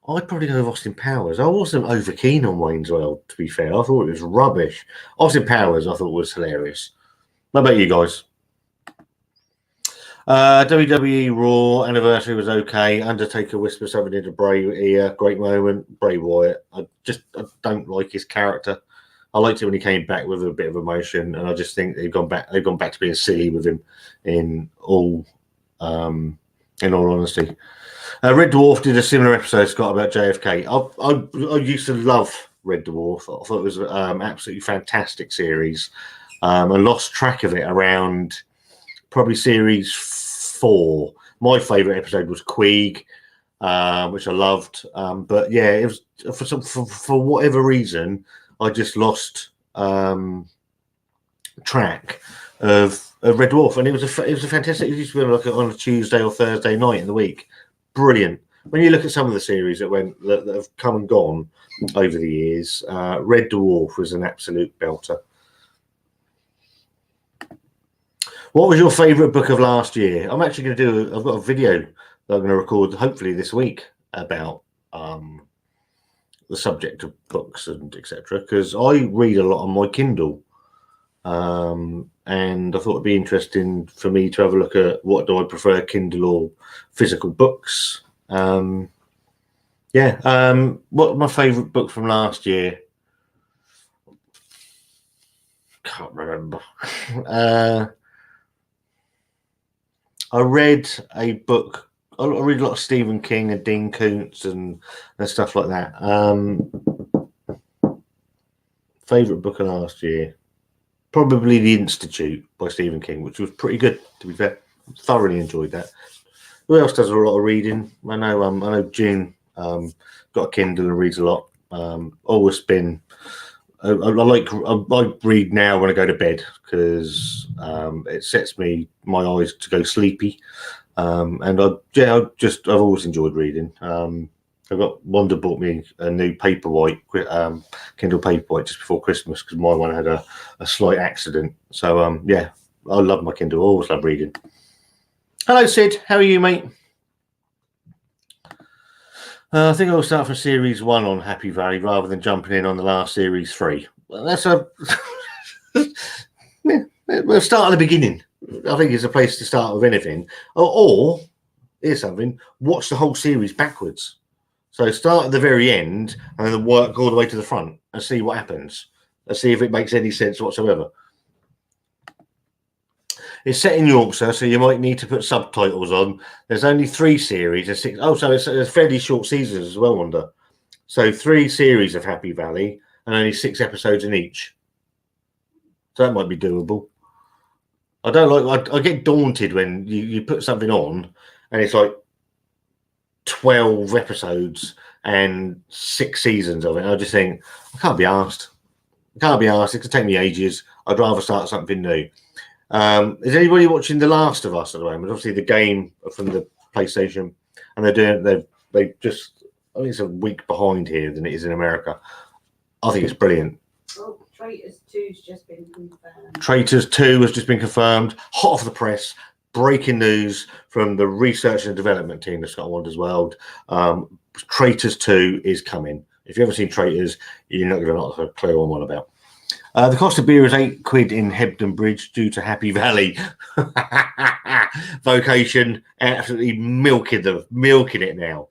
I'd probably go with Austin Powers. I wasn't over keen on Wayne's World, to be fair. I thought it was rubbish. Austin Powers, I thought was hilarious. What about you guys? WWE Raw anniversary was okay. Undertaker whispered something into Bray ear. Great moment. Bray Wyatt. I don't like his character. I liked it when he came back with a bit of emotion, and I just think they've gone back to being silly with him in all in all honesty. Red Dwarf did a similar episode, Scott, about JFK. I used to love Red Dwarf. I thought it was absolutely fantastic series. I lost track of it around probably series 4. My favourite episode was Queeg, which I loved. But yeah, it was for whatever reason, I just lost track of Red Dwarf, and it was a fantastic. It used to be like on a Tuesday or Thursday night in the week. Brilliant. When you look at some of the series that have come and gone over the years, Red Dwarf was an absolute belter. What was your favourite book of last year? I'm actually going to I've got a video that I'm going to record hopefully this week about the subject of books and etc. Because I read a lot on my Kindle, and I thought it'd be interesting for me to have a look at what do I prefer, Kindle or physical books. What my favourite book from last year? Can't remember. I read a book. I read a lot of Stephen King and Dean Koontz and stuff like that. Favourite book of last year? Probably The Institute by Stephen King, which was pretty good, to be fair. Thoroughly enjoyed that. Who else does a lot of reading? I know June got a Kindle and reads a lot. Always been. I like read now when I go to bed because it sets my eyes to go sleepy. And I've always enjoyed reading. I got Wanda bought me a new Paperwhite, Kindle Paperwhite just before Christmas because my one had a slight accident. So I love my Kindle. I always love reading. Hello, Sid. How are you, mate? I think I'll start from series 1 on Happy Valley rather than jumping in on the last series 3. Well, that's we'll start at the beginning. I think it's a place to start with anything. Or here's something: watch the whole series backwards. So start at the very end and then work all the way to the front and see what happens. And see if it makes any sense whatsoever. It's set in Yorkshire, so you might need to put subtitles on. There's only 3 series and 6. Oh, so it's fairly short seasons as well, Wanda. So 3 series of Happy Valley and only 6 episodes in each. So that might be doable. I get daunted when you put something on and it's like 12 episodes and 6 seasons of it. I just think, I can't be asked. It could take me ages. I'd rather start something new. Is anybody watching The Last of Us at the moment? Obviously, the game from the PlayStation, and I think it's a week behind here than it is in America. I think it's brilliant. Oh, Traitors 2's just been confirmed. Traitors 2 has just been confirmed, hot off the press. Breaking news from the research and development team of Scott and Wanda's World. Traitors 2 is coming. If you haven't seen Traitors, you're not going to have a clue what I'm on about. The cost of beer is £8 in Hebden Bridge due to Happy Valley. Vocation absolutely milking it now.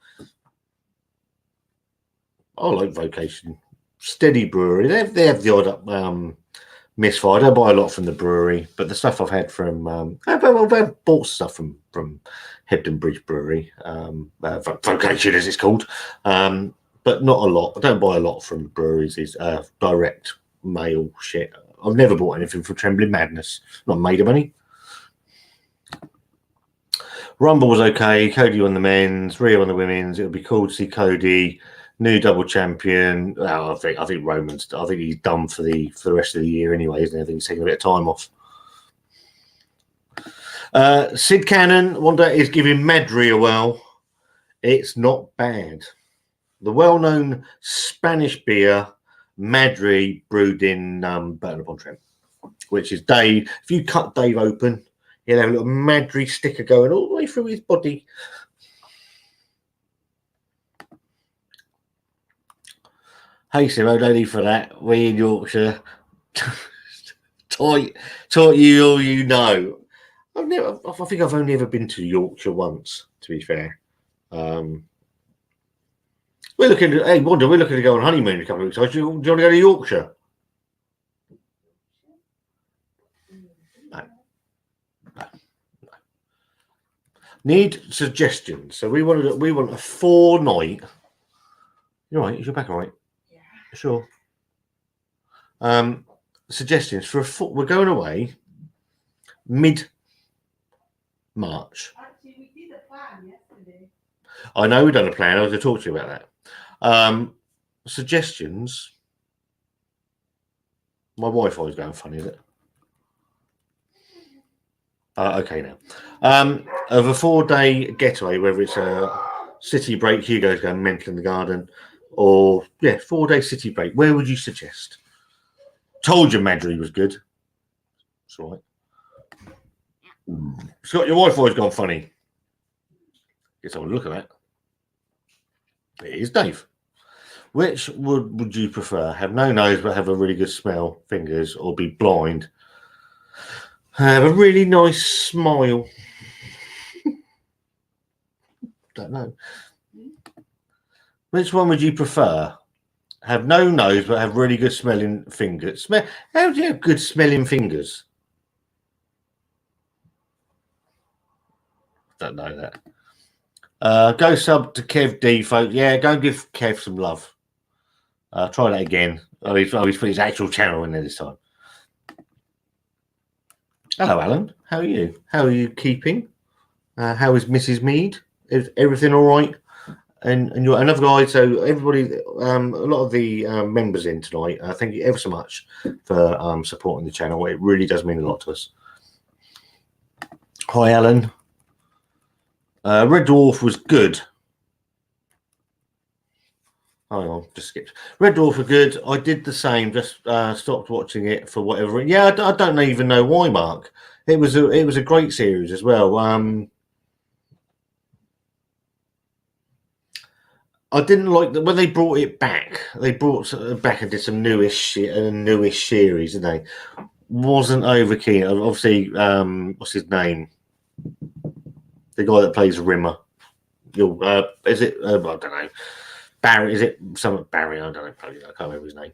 I like Vocation. Steady brewery. They have the odd misfire. I don't buy a lot from the brewery, but the stuff I've had from I've bought stuff from Hebden Bridge Brewery, Vocation as it's called, but not a lot. I don't buy a lot from breweries. It's direct mail shit. I've never bought anything from Trembling Madness. Not made of money. Rumble was okay. Cody won the men's, Rhea won the women's. It'll be cool to see Cody, new double champion. Well, I think Roman's. I think he's done for the rest of the year anyway, isn't he? I think he's taking a bit of time off. Sid Cannon, Wanda is giving Madry a well. It's not bad. The well-known Spanish beer Madry brewed in Burton-upon-Trent, which is Dave. If you cut Dave open, he'll have a little Madry sticker going all the way through his body. Hey, Simo, no need for that. We in Yorkshire taught you all you know. I think I've only ever been to Yorkshire once, to be fair. We're looking to go on honeymoon in a couple of weeks. Do you want to go to Yorkshire? Need suggestions. So we want a 4-night. You're right. Is your back all right? Yeah. Sure. Suggestions for we're going away mid-March. Actually, we did a plan yesterday. I know we've done a plan. I was going to talk to you about that. Suggestions. My Wi-Fi is going funny, is it? Okay now. Of a 4-day getaway, whether it's a city break, Hugo's going mental in the garden, or 4-day city break. Where would you suggest? Told you Madry was good. That's all right. Scott, your Wi-Fi's gone funny. Guess I'll look at that. It is Dave. Which would you prefer? Have no nose but have a really good smell, fingers, or be blind? Have a really nice smile. Don't know. Which one would you prefer? Have no nose but have really good smelling fingers. How do you have good smelling fingers? Don't know that. Go sub to Kev D, folks. Yeah, go give Kev some love. Try that again. He's put his actual channel in there this time. Hello, Alan. How are you? How are you keeping? How is Mrs. Mead? Is everything all right? And you're another guy. So everybody, a lot of the members in tonight. Thank you ever so much for supporting the channel. It really does mean a lot to us. Hi, Alan. Red Dwarf was good. Hang on, just skipped. Red Dwarf was good. I did the same. Just stopped watching it for whatever. Yeah, I don't even know why, Mark. It was a great series as well. I didn't like when they brought it back. They brought it back and did some newish series, didn't they? Wasn't over keen. Obviously, what's his name? The guy that plays Rimmer. Is it? I don't know. Barry, is it something Barry? I don't know. Probably, I can't remember his name.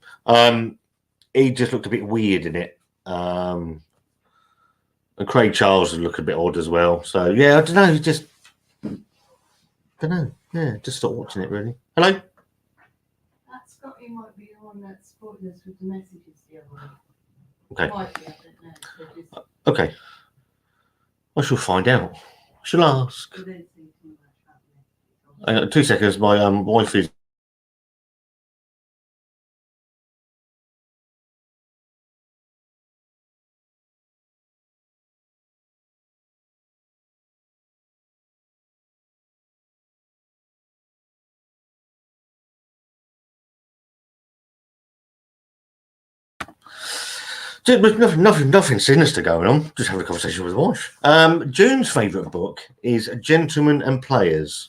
He just looked a bit weird in it. And Craig Charles looked a bit odd as well. So yeah, I don't know. Just don't know. Yeah, just stop watching it really. Hello. That Scotty might be the one that supported us with the messages the other week. Okay. Might be, I don't know. So just, Okay. I shall find out. I shall ask. we don't see too much about Hang on, 2 seconds. My wife is. Nothing sinister going on. Just having a conversation with the wife. June's favourite book is Gentlemen and Players.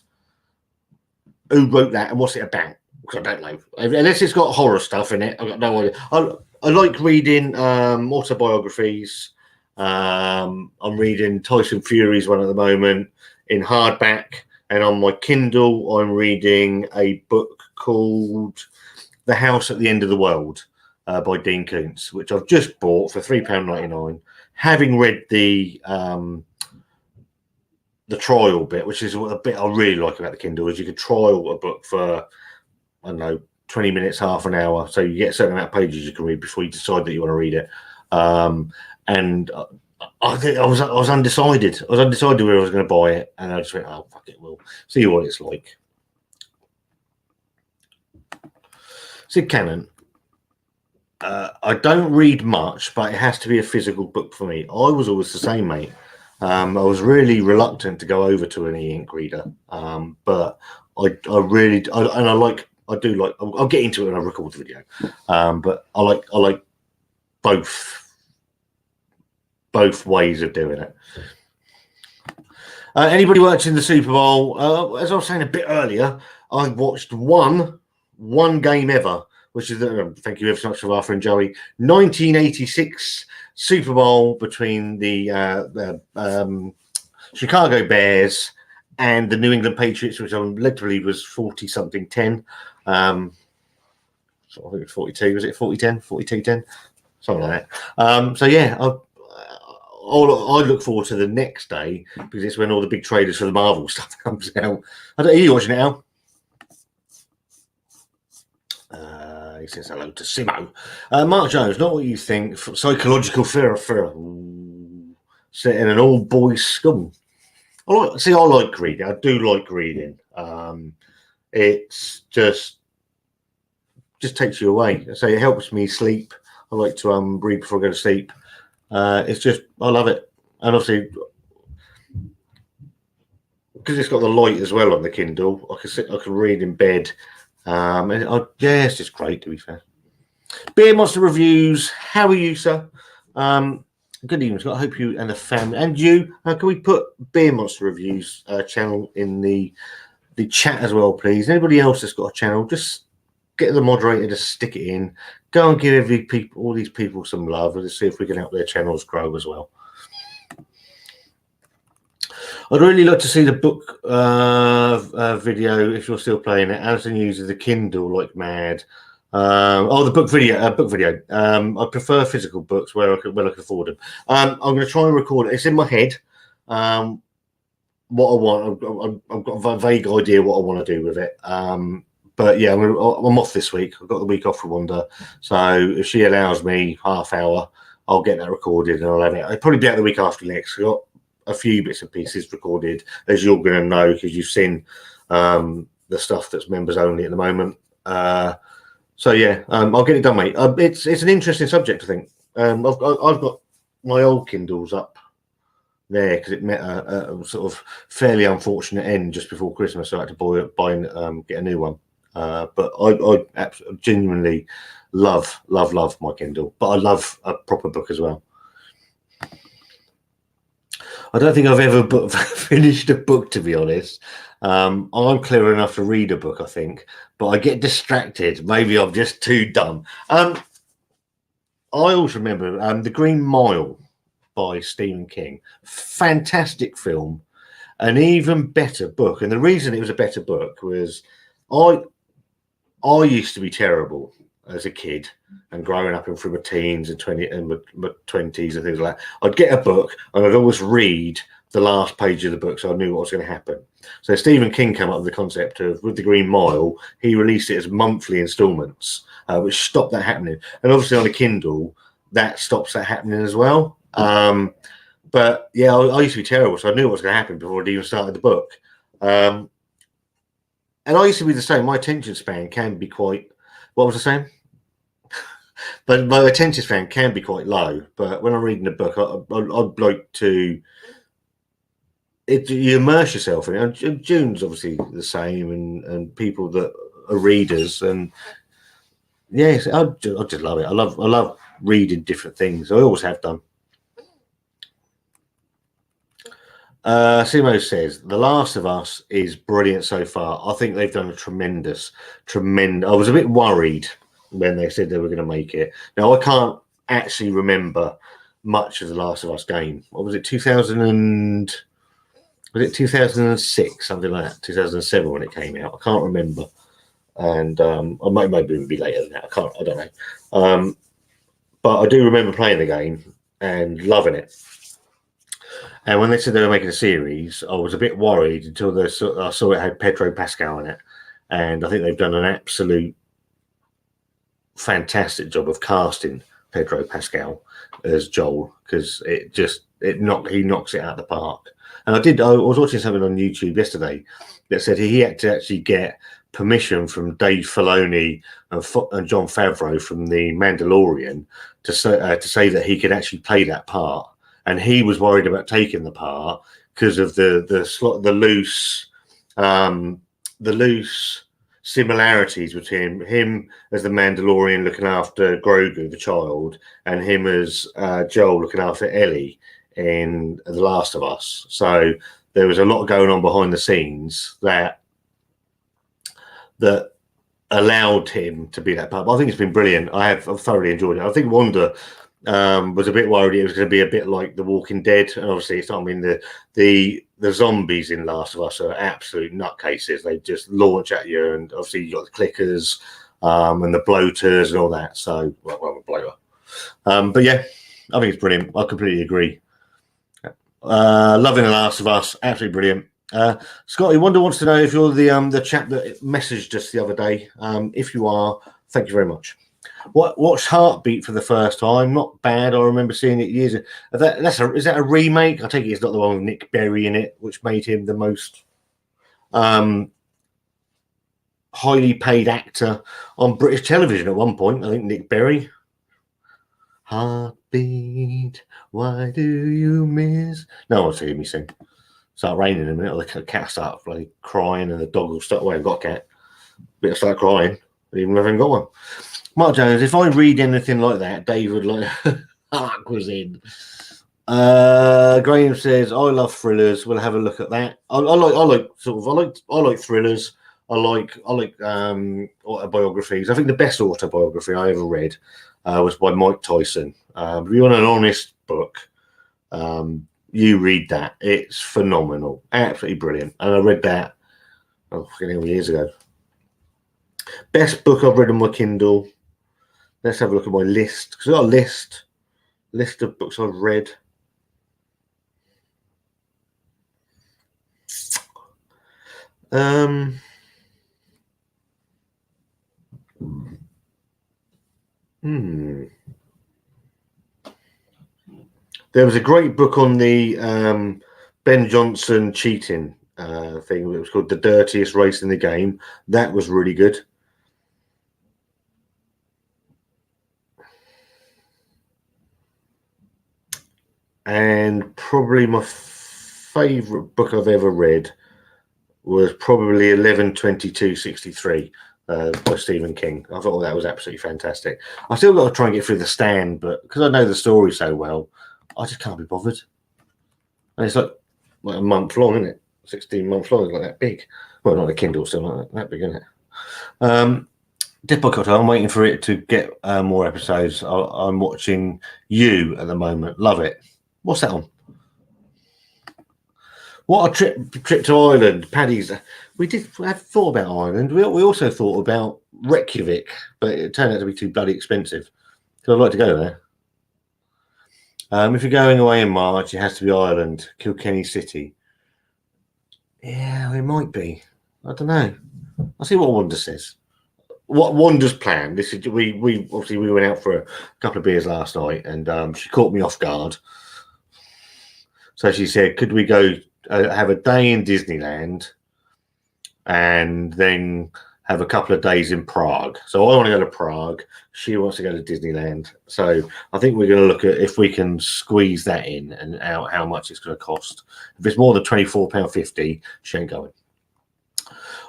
Who wrote that and what's it about? Because I don't know. Unless it's got horror stuff in it, I've got no idea. I like reading autobiographies. I'm reading Tyson Fury's one at the moment in hardback, and on my Kindle, I'm reading a book called The House at the End of the World. By Dean Koontz, which I've just bought for £3.99, having read the trial bit, which is a bit I really like about the Kindle, is you could trial a book for, I don't know, 20 minutes, half an hour. So you get a certain amount of pages you can read before you decide that you want to read it. And I think I was undecided. I was undecided where I was going to buy it, and I just went, oh, fuck it, we'll see what it's like. Sid Cannon. I don't read much, but it has to be a physical book for me. I was always the same, mate. I was really reluctant to go over to an e-ink reader, but I do like. I'll get into it when I record the video. But I like both ways of doing it. Anybody watching the Super Bowl? As I was saying a bit earlier, I watched one game ever, which is, thank you ever so much for Arthur and Joey, 1986 Super Bowl between the Chicago Bears and the New England Patriots, which I'm led to believe was 40-something-10. So I think it was 42. Was it 40-10? 42-10? Something like that. So yeah, I look forward to the next day because it's when all the big trailers for the Marvel stuff comes out. Are you watching it, Al? He says hello to Simo. Mark Jones, not what you think. Psychological fear. Set in an all-boys school. I like reading. I do like reading. It's just takes you away. So it helps me sleep. I like to read before I go to sleep. It's just, I love it. And obviously, because it's got the light as well on the Kindle, I can read in bed. It's just great, to be fair. Beer Monster Reviews, how are you, sir? Good evening, Scott. I hope you and the family, and you, can we put Beer Monster Reviews channel in the chat as well, please? Anybody else that's got a channel, just get the moderator to stick it in. Go and give all these people some love and see if we can help their channels grow as well. I'd really like to see the book video if you're still playing it. Alison uses the Kindle like mad. The book video. I prefer physical books where I can afford them. I'm going to try and record it. It's in my head. What I want, I've got a vague idea what I want to do with it. But yeah, I'm off this week. I've got the week off for Wanda, so if she allows me half hour, I'll get that recorded and I'll have it. I'll probably be out the week after next. I've got a few bits and pieces recorded, as you're going to know because you've seen the stuff that's members only at the moment. So yeah, I'll get it done, mate. It's an interesting subject, I think. I've got my old Kindles up there because it met a sort of fairly unfortunate end just before Christmas, so I had to buy and get a new one. But I absolutely, genuinely love my Kindle, but I love a proper book as well. I don't think I've ever finished a book, to be honest. I'm clever enough to read a book, I think, but I get distracted. Maybe I'm just too dumb. I also remember The Green Mile by Stephen King. Fantastic film, an even better book. And the reason it was a better book was I used to be terrible as a kid and growing up and through my teens and my 20s and things like that. I'd get a book and I'd always read the last page of the book so I knew what was going to happen. So Stephen King came up with the concept of, with The Green Mile, he released it as monthly installments, which stopped that happening. And obviously on a Kindle, that stops that happening as well. But yeah, I used to be terrible, so I knew what was going to happen before I'd even started the book. And I used to be the same. My attention span can be quite, what was I saying? But my attention span can be quite low. But when I'm reading a book, I'd like to, you immerse yourself in it. And June's obviously the same, and people that are readers. And yes, I just love it. I love reading different things. I always have done. Simo says The Last of Us is brilliant so far. I think they've done a tremendous. I was a bit worried when they said they were going to make it. Now I can't actually remember much of The Last of Us game. What was it? 2006, something like that? 2007 when it came out. I can't remember, and I maybe it would be later than that. I don't know. But I do remember playing the game and loving it. And when they said they were making a series, I was a bit worried until I saw it had Pedro Pascal in it. And I think they've done an absolute fantastic job of casting Pedro Pascal as Joel, because he knocks it out of the park. And I was watching something on YouTube yesterday that said he had to actually get permission from Dave Filoni and Jon Favreau from The Mandalorian to say that he could actually play that part. And he was worried about taking the part because of the loose similarities between him as the Mandalorian looking after Grogu, the child, and him as Joel looking after Ellie in The Last of Us. So there was a lot going on behind the scenes that allowed him to be that part. But I think it's been brilliant. I've thoroughly enjoyed it. I think Wanda was a bit worried it was going to be a bit like The Walking Dead, and obviously it's not. I mean, the zombies in Last of Us are absolute nutcases. They just launch at you, and obviously you got the clickers and the bloaters and all that. So, well, bloater. But yeah, I think it's brilliant. I completely agree. Loving The Last of Us, absolutely brilliant. Scotty Wonder wants to know if you're the chap that messaged us the other day. If you are, thank you very much. Watched Heartbeat for the first time. Not bad. I remember seeing it years ago. Is that a remake? I take it it's not the one with Nick Berry in it, which made him the most highly paid actor on British television at one point. I think Nick Berry. Heartbeat, why do you miss? No one's hearing me sing. Start raining in a minute, or the cat start bloody crying, and the dog will start. Well, I've got a cat, but it'll start crying, even if I haven't got one. Mark Jones, if I read anything like that, David like Hark was in. Graham says, I love thrillers. We'll have a look at that. I like thrillers. I like autobiographies. I think the best autobiography I ever read was by Mike Tyson. If you want an honest book, you read that. It's phenomenal, absolutely brilliant. And I read that years ago. Best book I've read on my Kindle. Let's have a look at my list, because I've got a list of books I've read. There was a great book on the Ben Johnson cheating thing. It was called The Dirtiest Race in the Game. That was really good. And probably my favourite book I've ever read was probably 11/22/63 by Stephen King. I thought that was absolutely fantastic. I still got to try and get through The Stand, but because I know the story so well, I just can't be bothered. And it's like a month long, isn't it? 16 months long, it's like that big. Well, not a Kindle, still like that big, isn't it? Dip Cocktail, I'm waiting for it to get more episodes. I'm watching You at the moment. Love it. What's that on? What a trip to Ireland, Paddy's. We had thought about Ireland. We also thought about Reykjavik, but it turned out to be too bloody expensive. So I'd like to go there. If you're going away in March, it has to be Ireland, Kilkenny City. Yeah, it might be. I don't know. I'll see what Wanda says. What Wanda's plan? This is we obviously we went out for a couple of beers last night, and she caught me off guard. So she said, "Could we go have a day in Disneyland, and then have a couple of days in Prague?" So I want to go to Prague. She wants to go to Disneyland. So I think we're going to look at if we can squeeze that in and how much it's going to cost. If it's more than £24.50, she ain't going.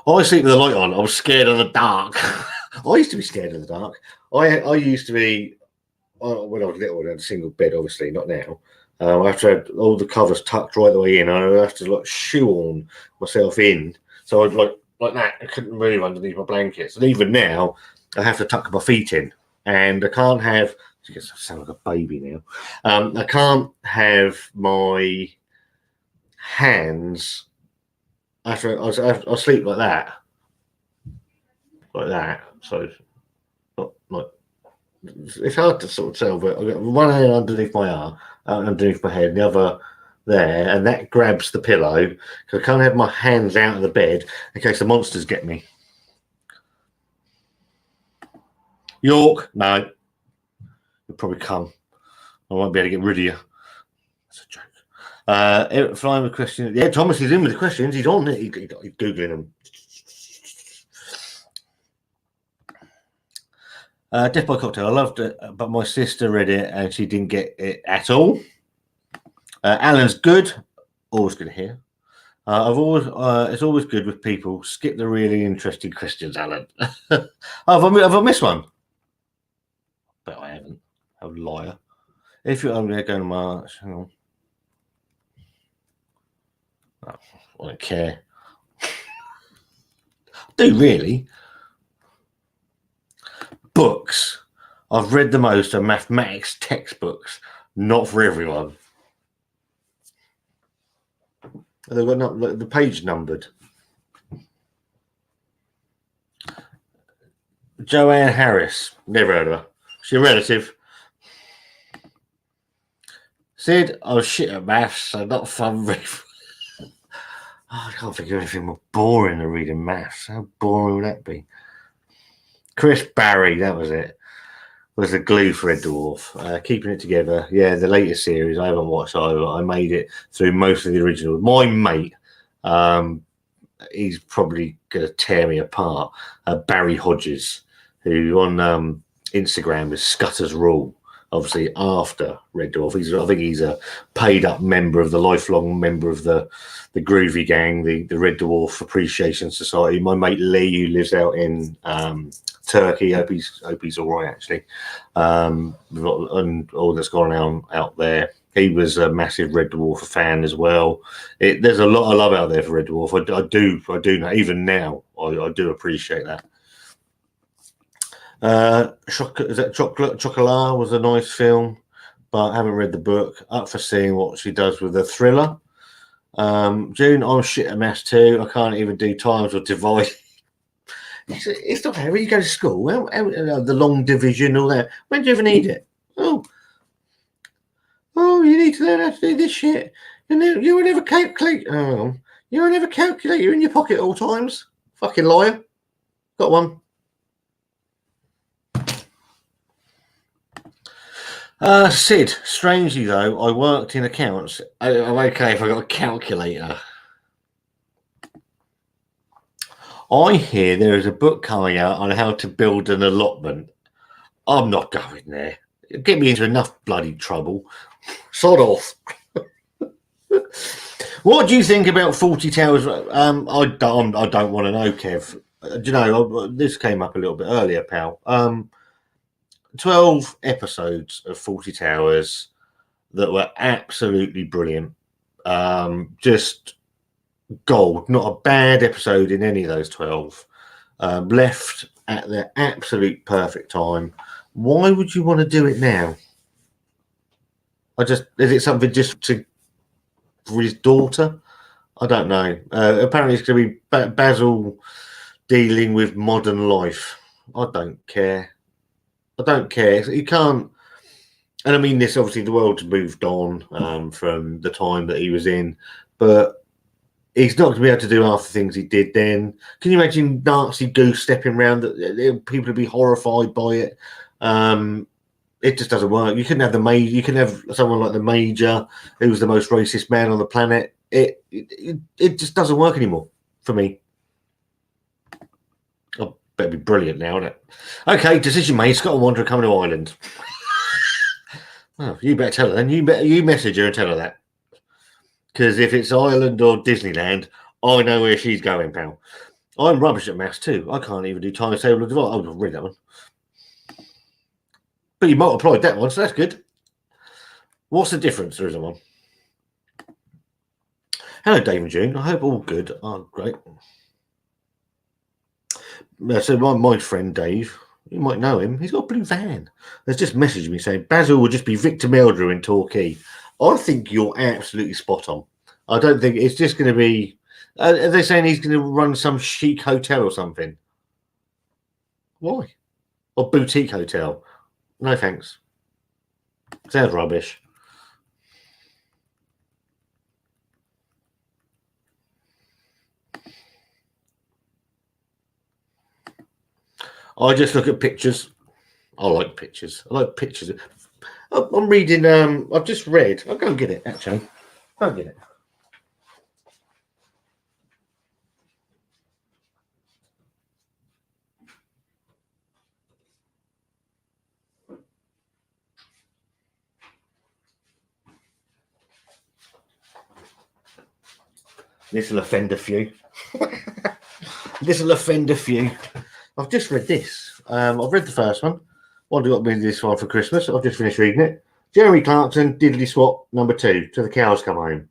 I sleep with the light on. I was scared of the dark. I used to be scared of the dark. I used to be, when I was little, I had a single bed, obviously, not now. I have to have all the covers tucked right the way in. I have to like shoehorn myself in. So I'd like that. I couldn't move underneath my blankets. And even now, I have to tuck my feet in. And I can't have, I guess I sound like a baby now. I can't have my hands, I'll sleep like that. Like that. So, not like, it's hard to sort of tell, but I've got one hand underneath my arm, underneath my head, the other there, and that grabs the pillow because I can't have my hands out of the bed in case the monsters get me. York, no, you'll probably come. I won't be able to get rid of you. That's a joke. Eric Flying with questions. Yeah, Thomas is in with the questions. He's on it. He's googling them. Death by Cocktail. I loved it, but my sister read it and she didn't get it at all. Alan's good. Always good to hear. It's always good with people. Skip the really interesting questions, Alan. Have I missed one? But I haven't. I'm a liar. If you're only going to March, hang on. Oh, I don't care. I do really. Books. I've read the most are mathematics textbooks. Not for everyone. They've got the page numbered. Joanne Harris. Never heard of her. She's a relative. Sid, I was shit at maths, so not fun. I can't think of anything more boring than reading maths. How boring would that be? Chris Barry, that was it. Was the glue for Red Dwarf. Keeping it together. Yeah, the latest series I haven't watched either. I made it through most of the original. My mate, he's probably going to tear me apart. Barry Hodges, who on Instagram is Scutter's Rule. Obviously, after Red Dwarf, I think he's a paid-up member of the lifelong member of the Groovy Gang, the Red Dwarf Appreciation Society. My mate Lee, who lives out in Turkey, hope he's all right actually, and all that's gone on out there. He was a massive Red Dwarf fan as well. There's a lot of love out there for Red Dwarf. I do know. Even now, I do appreciate that. Is that Chocolat was a nice film, but I haven't read the book. Up for seeing what she does with the thriller. June, I'm shit at maths too. I can't even do times or divide. It's not how you go to school. The long division, all that. When do you ever need it? Oh, you need to learn how to do this shit. You will never calculate. You will never calculate. You're in your pocket at all times. Fucking liar. Got one. Sid, strangely though, I worked in accounts. I'm okay if I got a calculator. I hear there is a book coming out on how to build an allotment. I'm not going there. It'll get me into enough bloody trouble. Sod off. What do you think about 40 Towers? I don't want to know, Kev. Do you know, this came up a little bit earlier, pal. 12 episodes of 40 Towers that were absolutely brilliant. Just gold. Not a bad episode in any of those 12. Left at the absolute perfect time. Why would you want to do it now? Is it something just for his daughter? I don't know. Apparently it's going to be Basil dealing with modern life. I don't care. He can't. And I mean this, obviously the world's moved on from the time that he was in, but he's not going to be able to do half the things he did then. Can you imagine Nazi Goose stepping around? People would be horrified by it. It just doesn't work. You couldn't have the major. You can have someone like the Major, who was the most racist man on the planet. It just doesn't work anymore for me. Oh, better be brilliant now, isn't it? Okay, decision made. Scott and Wanda coming to Ireland. Oh, you better tell her then. You message her and tell her that. Because if it's Ireland or Disneyland, I know where she's going, pal. I'm rubbish at maths too. I can't even do times table of divide. I'll read that one. But you multiplied that one, so that's good. What's the difference? There isn't one. Hello, Dave and June. I hope all good. Oh, great. So my friend Dave, you might know him. He's got a blue van. Has just messaged me saying Basil will just be Victor Meldrew in Torquay. I think you're absolutely spot on. I don't think it's just going to be. Are they saying he's going to run some chic hotel or something? Why? Or boutique hotel? No thanks. Sounds rubbish. I just look at pictures. I like pictures. I'm reading. I've just read. I'll go and get it. Actually, go and get it. This will offend a few. I've just read this. I've read the first one. Wanda got me this one for Christmas. I've just finished reading it. Jeremy Clarkson, Diddly Swap, #2, Till the Cows Come Home.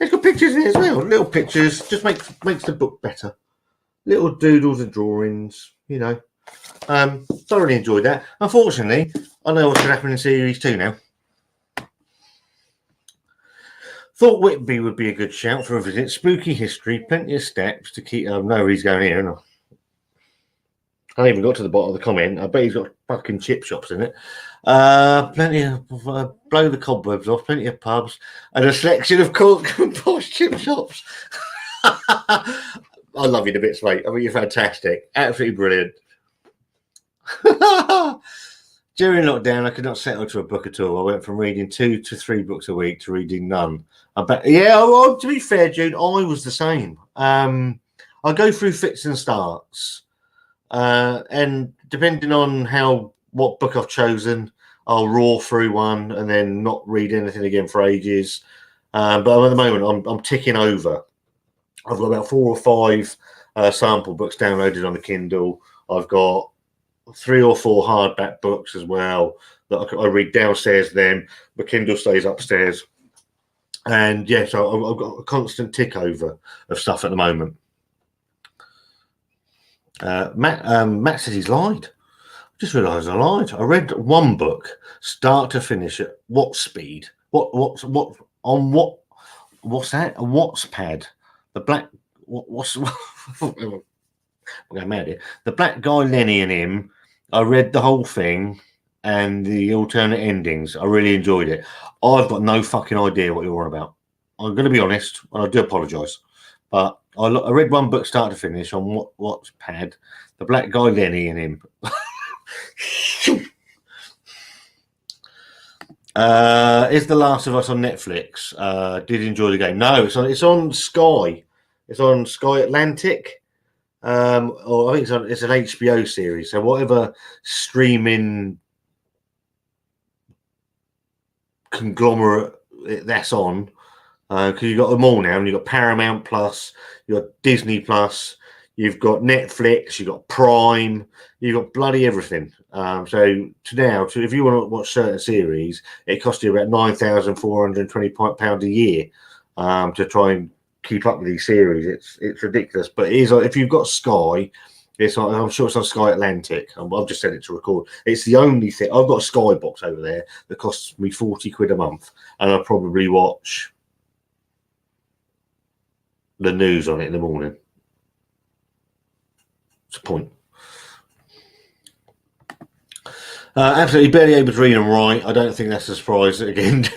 It's got pictures in it as well. Little pictures. Just makes the book better. Little doodles and drawings, you know. Thoroughly enjoyed that. Unfortunately, I know what's going to happen in series 2 now. Thought Whitby would be a good shout for a visit. Spooky history, plenty of steps to keep. I know he's going here, isn't I? I even got to the bottom of the comment. I bet he's got fucking chip shops in it. Plenty of blow the cobwebs off, plenty of pubs, and a selection of cork and posh chip shops. I love you to bits, mate. I mean, you're fantastic. Absolutely brilliant. During lockdown, I could not settle to a book at all. I went from reading 2 to 3 books a week to reading none. Well, to be fair, Jude, I was the same. I go through fits and starts. And depending on what book I've chosen, I'll roar through one and then not read anything again for ages. But at the moment, I'm ticking over. I've got about 4 or 5 sample books downloaded on the Kindle. I've got 3 or 4 hardback books as well that I read downstairs. Then the Kindle stays upstairs. And yes, so I've got a constant tick over of stuff at the moment. Matt says he's lied. I just realised I lied. I read one book, start to finish, at what speed? What's that? A Wattpad? The black. What's? I'm going mad here. The black guy Lenny and him. I read the whole thing and the alternate endings. I really enjoyed it. I've got no fucking idea what you're on about. I'm going to be honest, and I do apologise, but I read one book start to finish on Wattpad, the black guy Lenny and him. Is The Last of Us on Netflix? Did enjoy the game? No, it's on Sky. It's on Sky Atlantic. Or I think it's an HBO series. So whatever streaming conglomerate that's on. Because you've got them all now, and you've got Paramount Plus, you've got Disney Plus, you've got Netflix, you've got Prime, you've got bloody everything. So if you want to watch certain series, it costs you about £9,420 a year to try and keep up with these series. It's ridiculous, but it is. If you've got Sky, I'm sure it's on Sky Atlantic. I've just set it to record. It's the only thing. I've got a Sky box over there that costs me £40 a month, and I probably watch the news on it in the morning. It's a point. Absolutely barely able to read and write. I don't think that's a surprise again.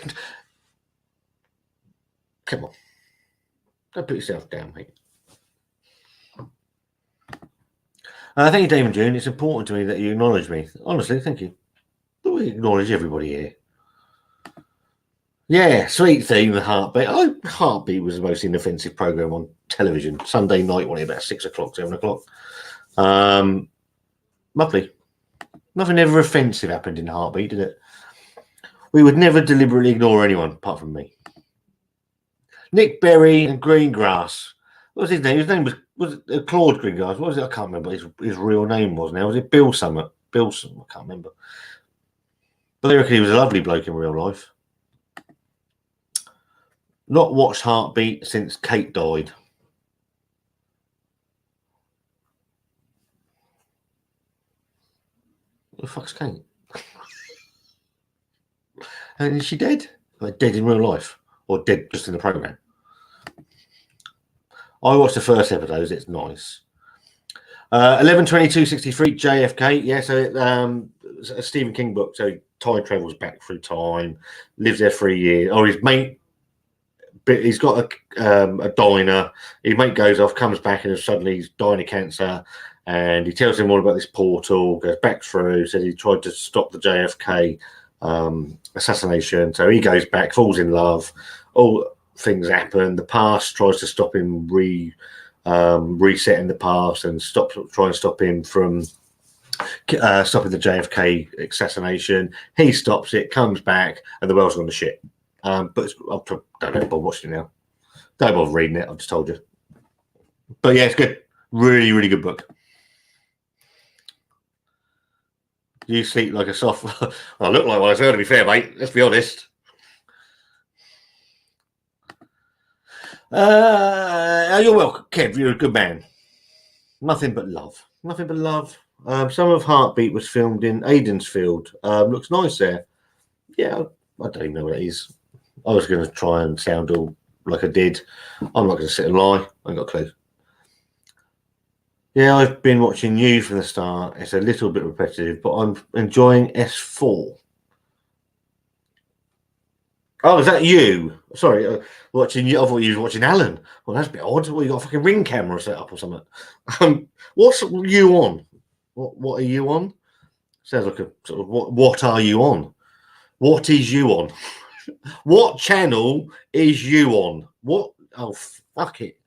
Come on. Don't put yourself down, mate. Thank you, Damon June. It's important to me that you acknowledge me. Honestly, thank you. We acknowledge everybody here. Yeah, sweet theme, The Heartbeat. Heartbeat was the most inoffensive program on television. Sunday night, when about 6 o'clock, 7 o'clock. Lovely. Nothing ever offensive happened in Heartbeat, did it? We would never deliberately ignore anyone, apart from me. Nick Berry and Greengrass. What was his name? His name was it Claude Greengrass? What was it? I can't remember what his real name was now. Was it Bill Summit? Bilson? I can't remember. But they reckon he was a lovely bloke in real life. Not watched Heartbeat since Kate died. What the fuck's Kate? And is she dead? Like dead in real life? Or dead just in the programme? I watched the first episode. It's nice. 11/22/63 JFK. Yeah, so it's a Stephen King book. So he time travels back through time, lives there for a year. Or his mate, but he's got a diner. His mate goes off, comes back, and suddenly he's dying of cancer. And he tells him all about this portal. Goes back through. Says he tried to stop the JFK assassination. So he goes back, falls in love. All things happen. The past tries to stop him resetting the past and trying to stop him from stopping the JFK assassination. He stops it, comes back, and the world's gone to shit. But I don't know if I'm watching it now. Don't bother reading it. I've just told you. But yeah, it's good. Really, really good book. You sleep like a soft. I look like one as well, to be fair, mate. Let's be honest. You're welcome, Kev. You're a good man. Nothing but love. Nothing but love. Some of Heartbeat was filmed in Aidensfield. Looks nice there. Yeah, I don't even know what it is. I was going to try and sound all like I did. I'm not going to sit and lie. I ain't got a clue. Yeah, I've been watching you from the start. It's a little bit repetitive, but I'm enjoying S4. Oh, is that you? Sorry, watching you. I thought you were watching Alan. Well, that's a bit odd. Well, you got a fucking Ring camera set up or something. What's you on? What are you on? Sounds like a sort of what are you on? What is you on? What channel is you on? What? Oh, fuck it.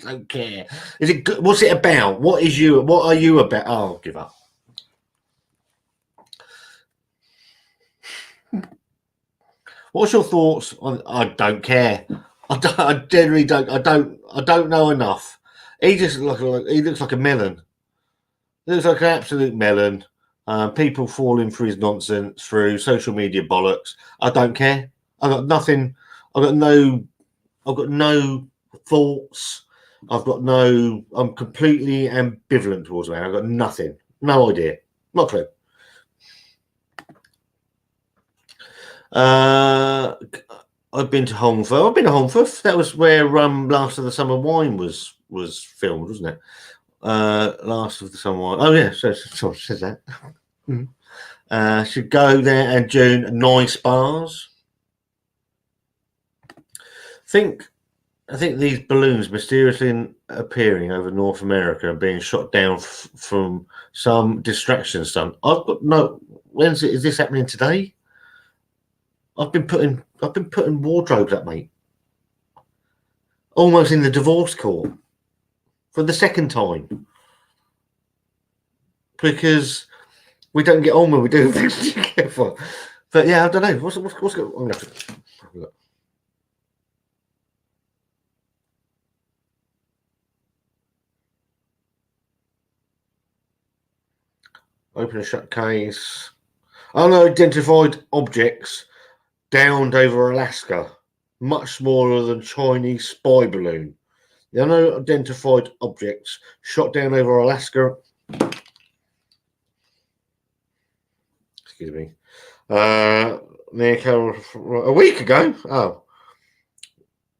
I don't care. Is it good? What's it about? What is you? What are you about? Oh, I'll give up. What's your thoughts on? I don't care. I generally don't. I don't know enough. He just he looks like a melon. He looks like an absolute melon. People falling for his nonsense through social media bollocks. I don't care. I've got nothing. I've got no thoughts. I'm completely ambivalent towards man. I've got nothing. No idea. Not a clue. I've been to Hongford. I've been to Hongford. That was where Last of the Summer Wine was filmed, wasn't it? Last of the Summer Wine. Oh yeah, so it says that. Should go there and June. Nice bars. I think these balloons mysteriously appearing over North America and being shot down from some distraction stunt. I've got no. Is this happening today? I've been putting wardrobes up, mate. Almost in the divorce court for the second time because we don't get on when we do things together. But yeah, I don't know. What's going on? Open and shut case. Unidentified objects downed over Alaska, much smaller than Chinese spy balloon. The unidentified objects shot down over Alaska. Excuse me. Near a week ago. Oh,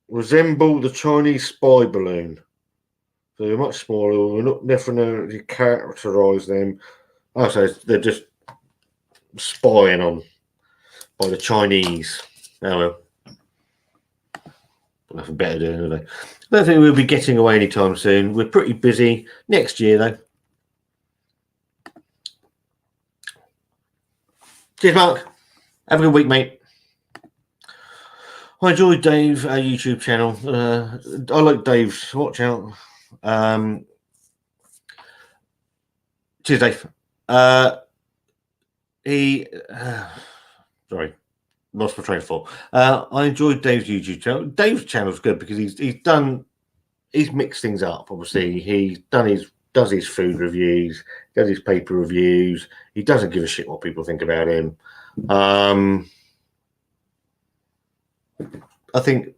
resemble the Chinese spy balloon. So they're much smaller. We're not definitely characterise them. Oh, so they're just spying on by the Chinese. Oh well. Nothing better to do, do they? I don't think we'll be getting away anytime soon. We're pretty busy next year, though. Cheers, Mark. Have a good week, mate. I enjoyed Dave's YouTube channel. I like Dave's. Watch out. Cheers, Dave. Sorry, lost my train of thought. I enjoyed Dave's YouTube channel. Dave's channel's good because he's mixed things up. Obviously, he's does his food reviews, does his paper reviews. He doesn't give a shit what people think about him. I think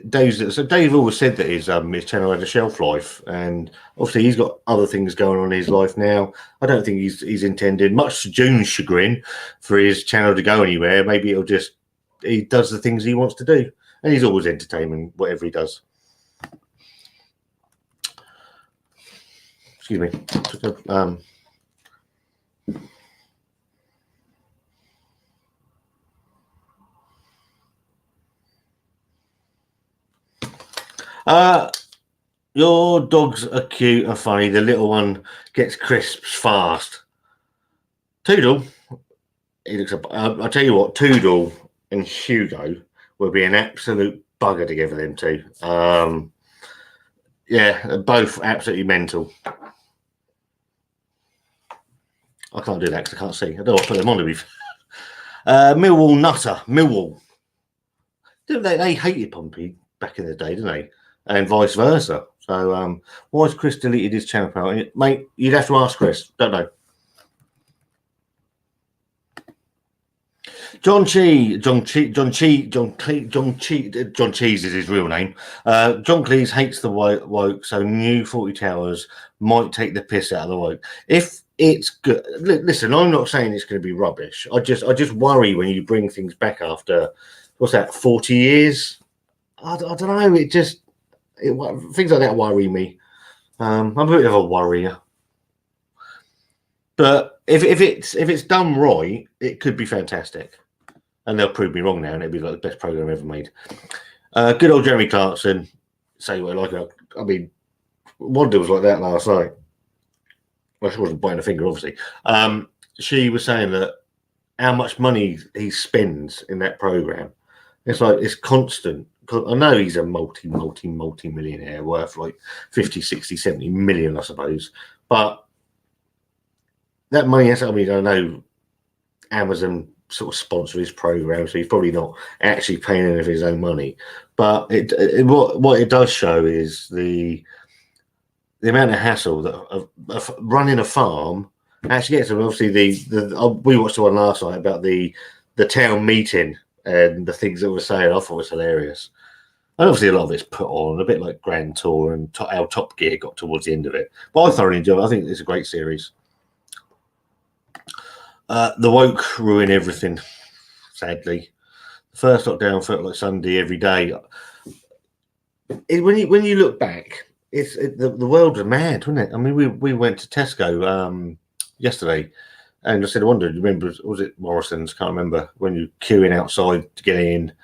Dave always said that his channel had a shelf life, and obviously he's got other things going on in his life now. I don't think he's intended, much to June's chagrin, for his channel to go anywhere. Maybe he does the things he wants to do, and he's always entertaining whatever he does. Excuse me. Your dogs are cute and funny. The little one gets crisps fast. Toodle, he looks up. I'll tell you what, Toodle and Hugo will be an absolute bugger together, them two. Yeah, they're both absolutely mental. I can't do that because I can't see. I don't want to put them on to be. Millwall Nutter. Millwall. They hated Pompey back in the day, didn't they? And vice versa. So why has Chris deleted his channel, pal? Mate, you'd have to ask Chris. Don't know. John Cheese is his real name. John Cleese hates the woke, so new 40 Towers might take the piss out of the woke. If it's good, listen, I'm not saying it's going to be rubbish. I just worry when you bring things back after, what's that, 40 years? I don't know. Things like that worry me. I'm a bit of a worrier. But if it's done right, it could be fantastic. And they'll prove me wrong now, and it'll be like the best program ever made. Good old Jeremy Clarkson. Say what I like. I mean, Wanda was like that last night. Well, she wasn't biting a finger, obviously. She was saying that how much money he spends in that program. It's like it's constant. I know he's a multi-millionaire worth like 50, 60, 70 million, I suppose. But that money has, I mean, I know Amazon sort of sponsor his program, so he's probably not actually paying any of his own money. But what it does show is the amount of hassle that of running a farm actually gets. Obviously, we watched the one last night about the town meeting and the things that were saying. I thought it was hilarious. And obviously, a lot of it's put on, a bit like Grand Tour and how Top Gear got towards the end of it. But I thoroughly enjoyed it. I think it's a great series. The woke ruin everything, sadly. The first lockdown felt like Sunday every day. When you look back, the world was mad, wasn't it? I mean, we went to Tesco yesterday, and I said, I wonder, remember, was it Morrison's? Can't remember, when you're queuing outside to get in. It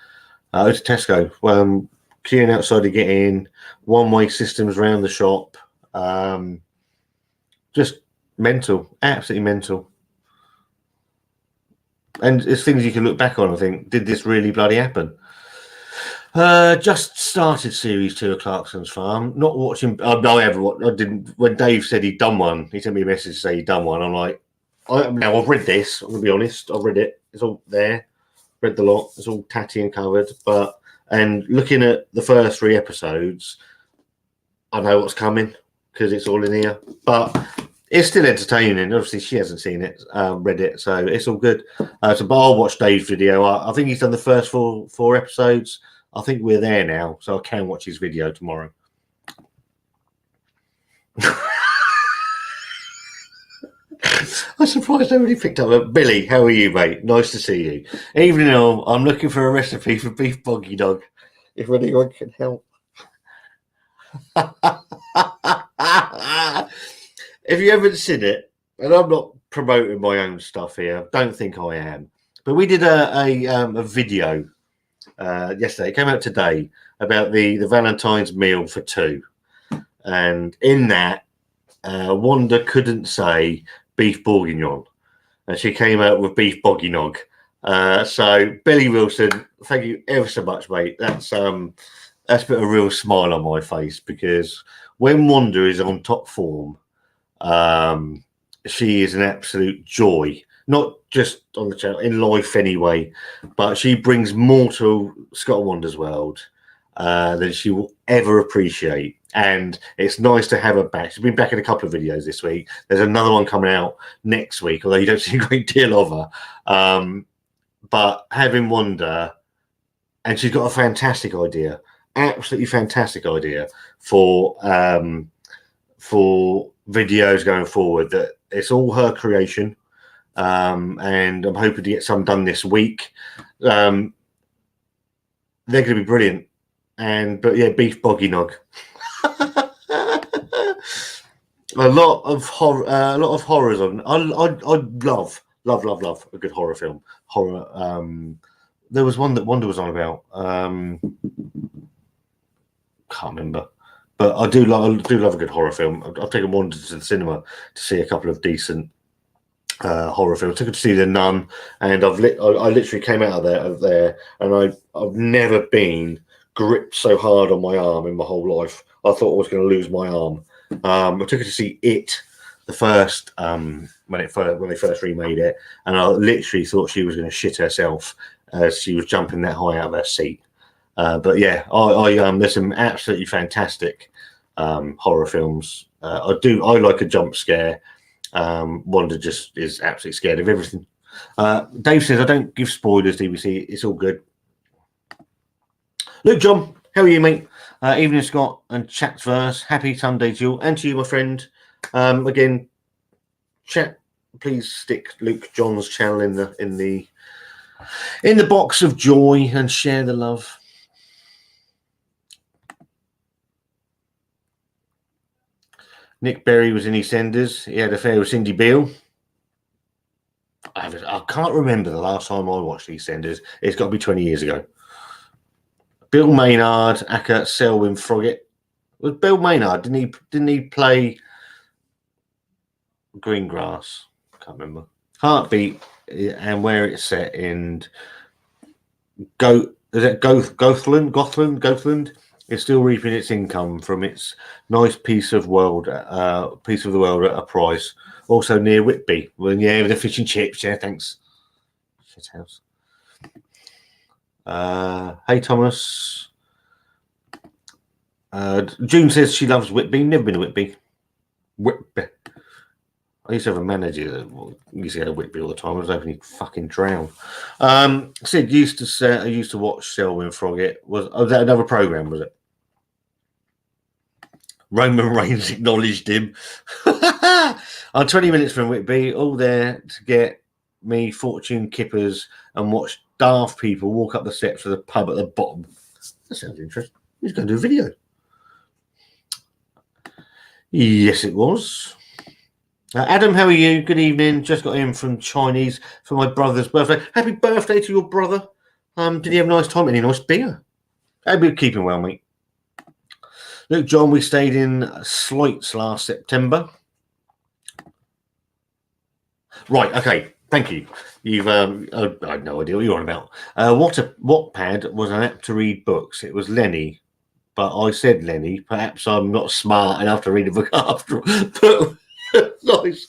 was Tesco. Queuing outside to get in, one-way systems around the shop. Just mental, absolutely mental. And it's things you can look back on and think, did this really bloody happen? Just started series 2 of Clarkson's Farm. Not watching. I didn't. When Dave said he'd done one, he sent me a message to say he'd done one. I'm like, now I've read this. I'm gonna be honest. I've read it. It's all there. Read the lot. It's all tatty and covered. And looking at the first 3 episodes, I know what's coming because it's all in here. But it's still entertaining. Obviously, she hasn't seen it, read it, so it's all good. But I'll watch Dave's video. I think he's done the first 4 episodes. I think we're there now, so I can watch his video tomorrow. I'm surprised nobody picked up. Billy, how are you, mate? Nice to see you. Evening all. I'm looking for a recipe for beef boggy dog. If anyone can help. If you haven't seen it, and I'm not promoting my own stuff here, don't think I am, but we did a video yesterday. It came out today about the Valentine's meal for 2, and in that, Wanda couldn't say beef bourguignon, and she came out with beef boggynog. So Billy Wilson, thank you ever so much, mate. That's put a real smile on my face, because when Wanda is on top form, she is an absolute joy, not just on the channel, in life anyway, but she brings more to Scott and Wanda's world than she will ever appreciate. And it's nice to have her back. She's been back in a couple of videos this week. There's another one coming out next week, although you don't see a great deal of her. But having Wanda, and she's got a fantastic idea, absolutely fantastic idea for videos going forward. That it's all her creation, and I'm hoping to get some done this week. They're going to be brilliant. But yeah, beef boggynog. A lot of horrors on. I love a good horror film. There was one that Wanda was on about. Can't remember, but I do love a good horror film. I've taken Wanda to the cinema to see a couple of decent horror films. I took her to see The Nun, and I literally came out of there, and I've never been gripped so hard on my arm in my whole life. I thought I was going to lose my arm. I took her to see It, the first when they first remade it, and I literally thought she was going to shit herself as she was jumping that high out of her seat. But yeah, there's some absolutely fantastic horror films. I like a jump scare. Wanda just is absolutely scared of everything. Dave says, I don't give spoilers, DBC. It's all good. Luke John, how are you, mate? Evening, Scott and Chat's Verse. Happy Sunday to you and to you, my friend. Again, chat. Please stick Luke John's channel in the box of joy and share the love. Nick Berry was in EastEnders. He had an affair with Cindy Beale. I can't remember the last time I watched EastEnders. It's got to be 20 years ago. Bill Maynard, aka Selwyn Froggatt. Was Bill Maynard? Didn't he play Greengrass? Can't remember. Heartbeat and where it's set in Gothland is still reaping its income from its nice piece of the world at a price. Also near Whitby. Well, yeah, with the fish and chips. Yeah, thanks. Shit house. Hey Thomas. June says she loves Whitby. Never been to Whitby. Whitby. I used to have a manager that used to go to Whitby all the time. I was hoping he'd fucking drown. Sid used to say, I used to watch Selwyn Froggatt. Was that another program? Was it? Roman Reigns acknowledged him. I'm 20 minutes from Whitby, all there to get me fortune kippers and watch daft people walk up the steps of the pub at the bottom. That sounds interesting. He's going to do a video. Yes, it was. Adam, how are you? Good evening. Just got in from Chinese for my brother's birthday. Happy birthday to your brother. Did he have a nice time? Any nice beer? Hope you're keeping well, mate. Luke John, we stayed in Sloits last September. Right, okay. Thank you. You've I had no idea what you're on about. Wattpad was an app to read books. It was Lenny, but I said Lenny. Perhaps I'm not smart enough to read a book after all. Nice.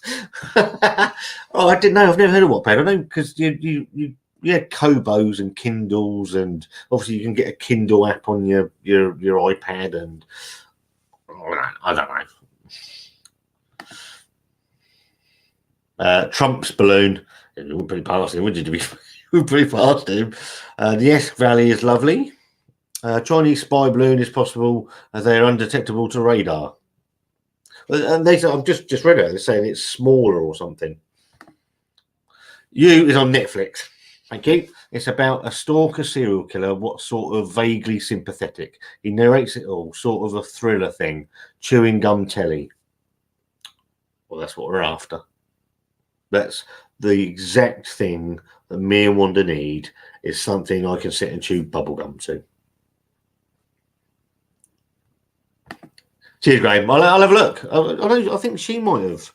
Oh, I didn't know. I've never heard of Wattpad. I know because you had Kobos and Kindles, and obviously you can get a Kindle app on your iPad, and I don't know. Trump's balloon. We were pretty past him, would you? We were pretty past him. The Esk Valley is lovely. Chinese spy balloon is possible as they are undetectable to radar. And they say, I've just read it. They're saying it's smaller or something. You is on Netflix. Thank you. It's about a stalker serial killer, what sort of vaguely sympathetic. He narrates it all, sort of a thriller thing. Chewing gum telly. Well, that's what we're after. That's the exact thing that me and Wanda need, is something I can sit and chew bubblegum to. Cheers, Graham. I'll have a look. I think she might have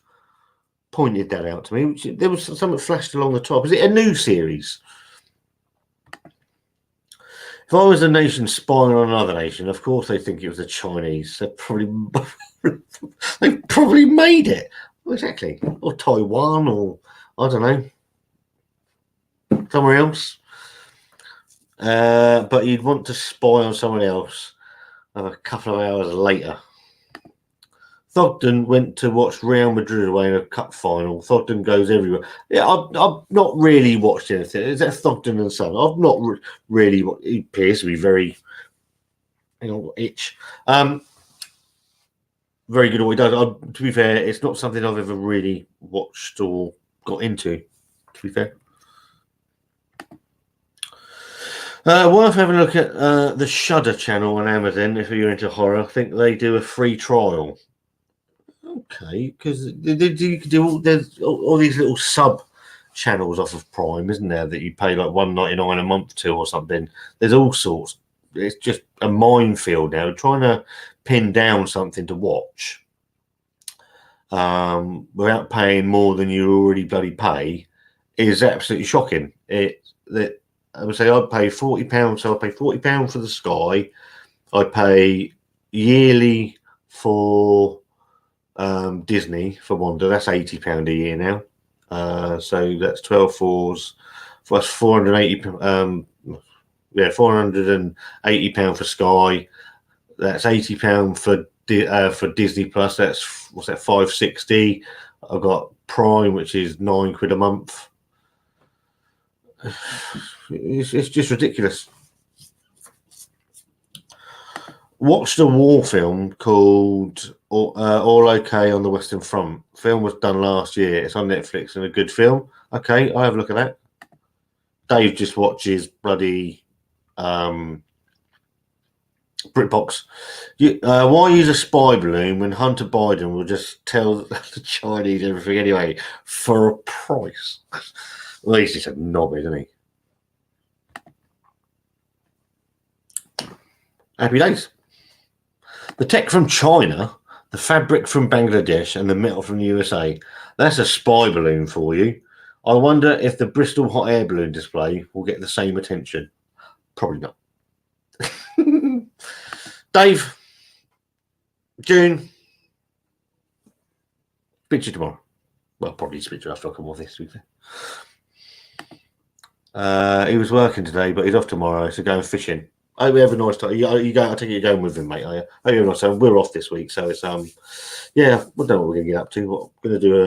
pointed that out to me. There was something flashed along the top. Is it a new series? If I was a nation spying on another nation, of course they think it was the Chinese. They probably made it. Well, exactly. Or Taiwan, or I don't know, somewhere else. But you'd want to spy on someone else a couple of hours later. Thogden went to watch Real Madrid away in a cup final. Thogden goes everywhere. Yeah, I've not really watched anything. Is that Thogden and Son? I've not really. He appears to be very, itch. Very good at what he does. To be fair, it's not something I've ever really watched or got into. To be fair. Worth having a look at the Shudder channel on Amazon if you're into horror. I think they do a free trial. Okay, because you can do there's all these little sub channels off of Prime, isn't there? That you pay like $1.99 a month to or something. There's all sorts. It's just a minefield now. Trying to pin down something to watch without paying more than you already bloody pay is absolutely shocking. I would say I'd pay £40, so I pay £40 for the Sky. I pay yearly for Disney for Wanda. That's £80 a year now. So that's 12 fours. That's £480. £480 for Sky. That's £80 for Disney Plus. That's what's that? $560. I've got Prime, which is £9 a month. It's just ridiculous. Watched a war film called All Okay on the Western Front. Film was done last year. It's on Netflix and a good film. Okay, I'll have a look at that. Dave just watches bloody BritBox. Why use a spy balloon when Hunter Biden will just tell the Chinese everything anyway for a price? Well, he's just a knob, isn't he? Happy days. The tech from China, the fabric from Bangladesh, and the metal from the USA. That's a spy balloon for you. I wonder if the Bristol hot air balloon display will get the same attention. Probably not. Dave, June, speak to you tomorrow. Well, probably speak to you after I come off this week. He was working today, but he's off tomorrow, so going fishing. I hope you have a nice time. You go. I think you're going with him, mate. I hope you have a nice time. We're off this week, so it's yeah. We don't know what we're going to get up to. We're going to do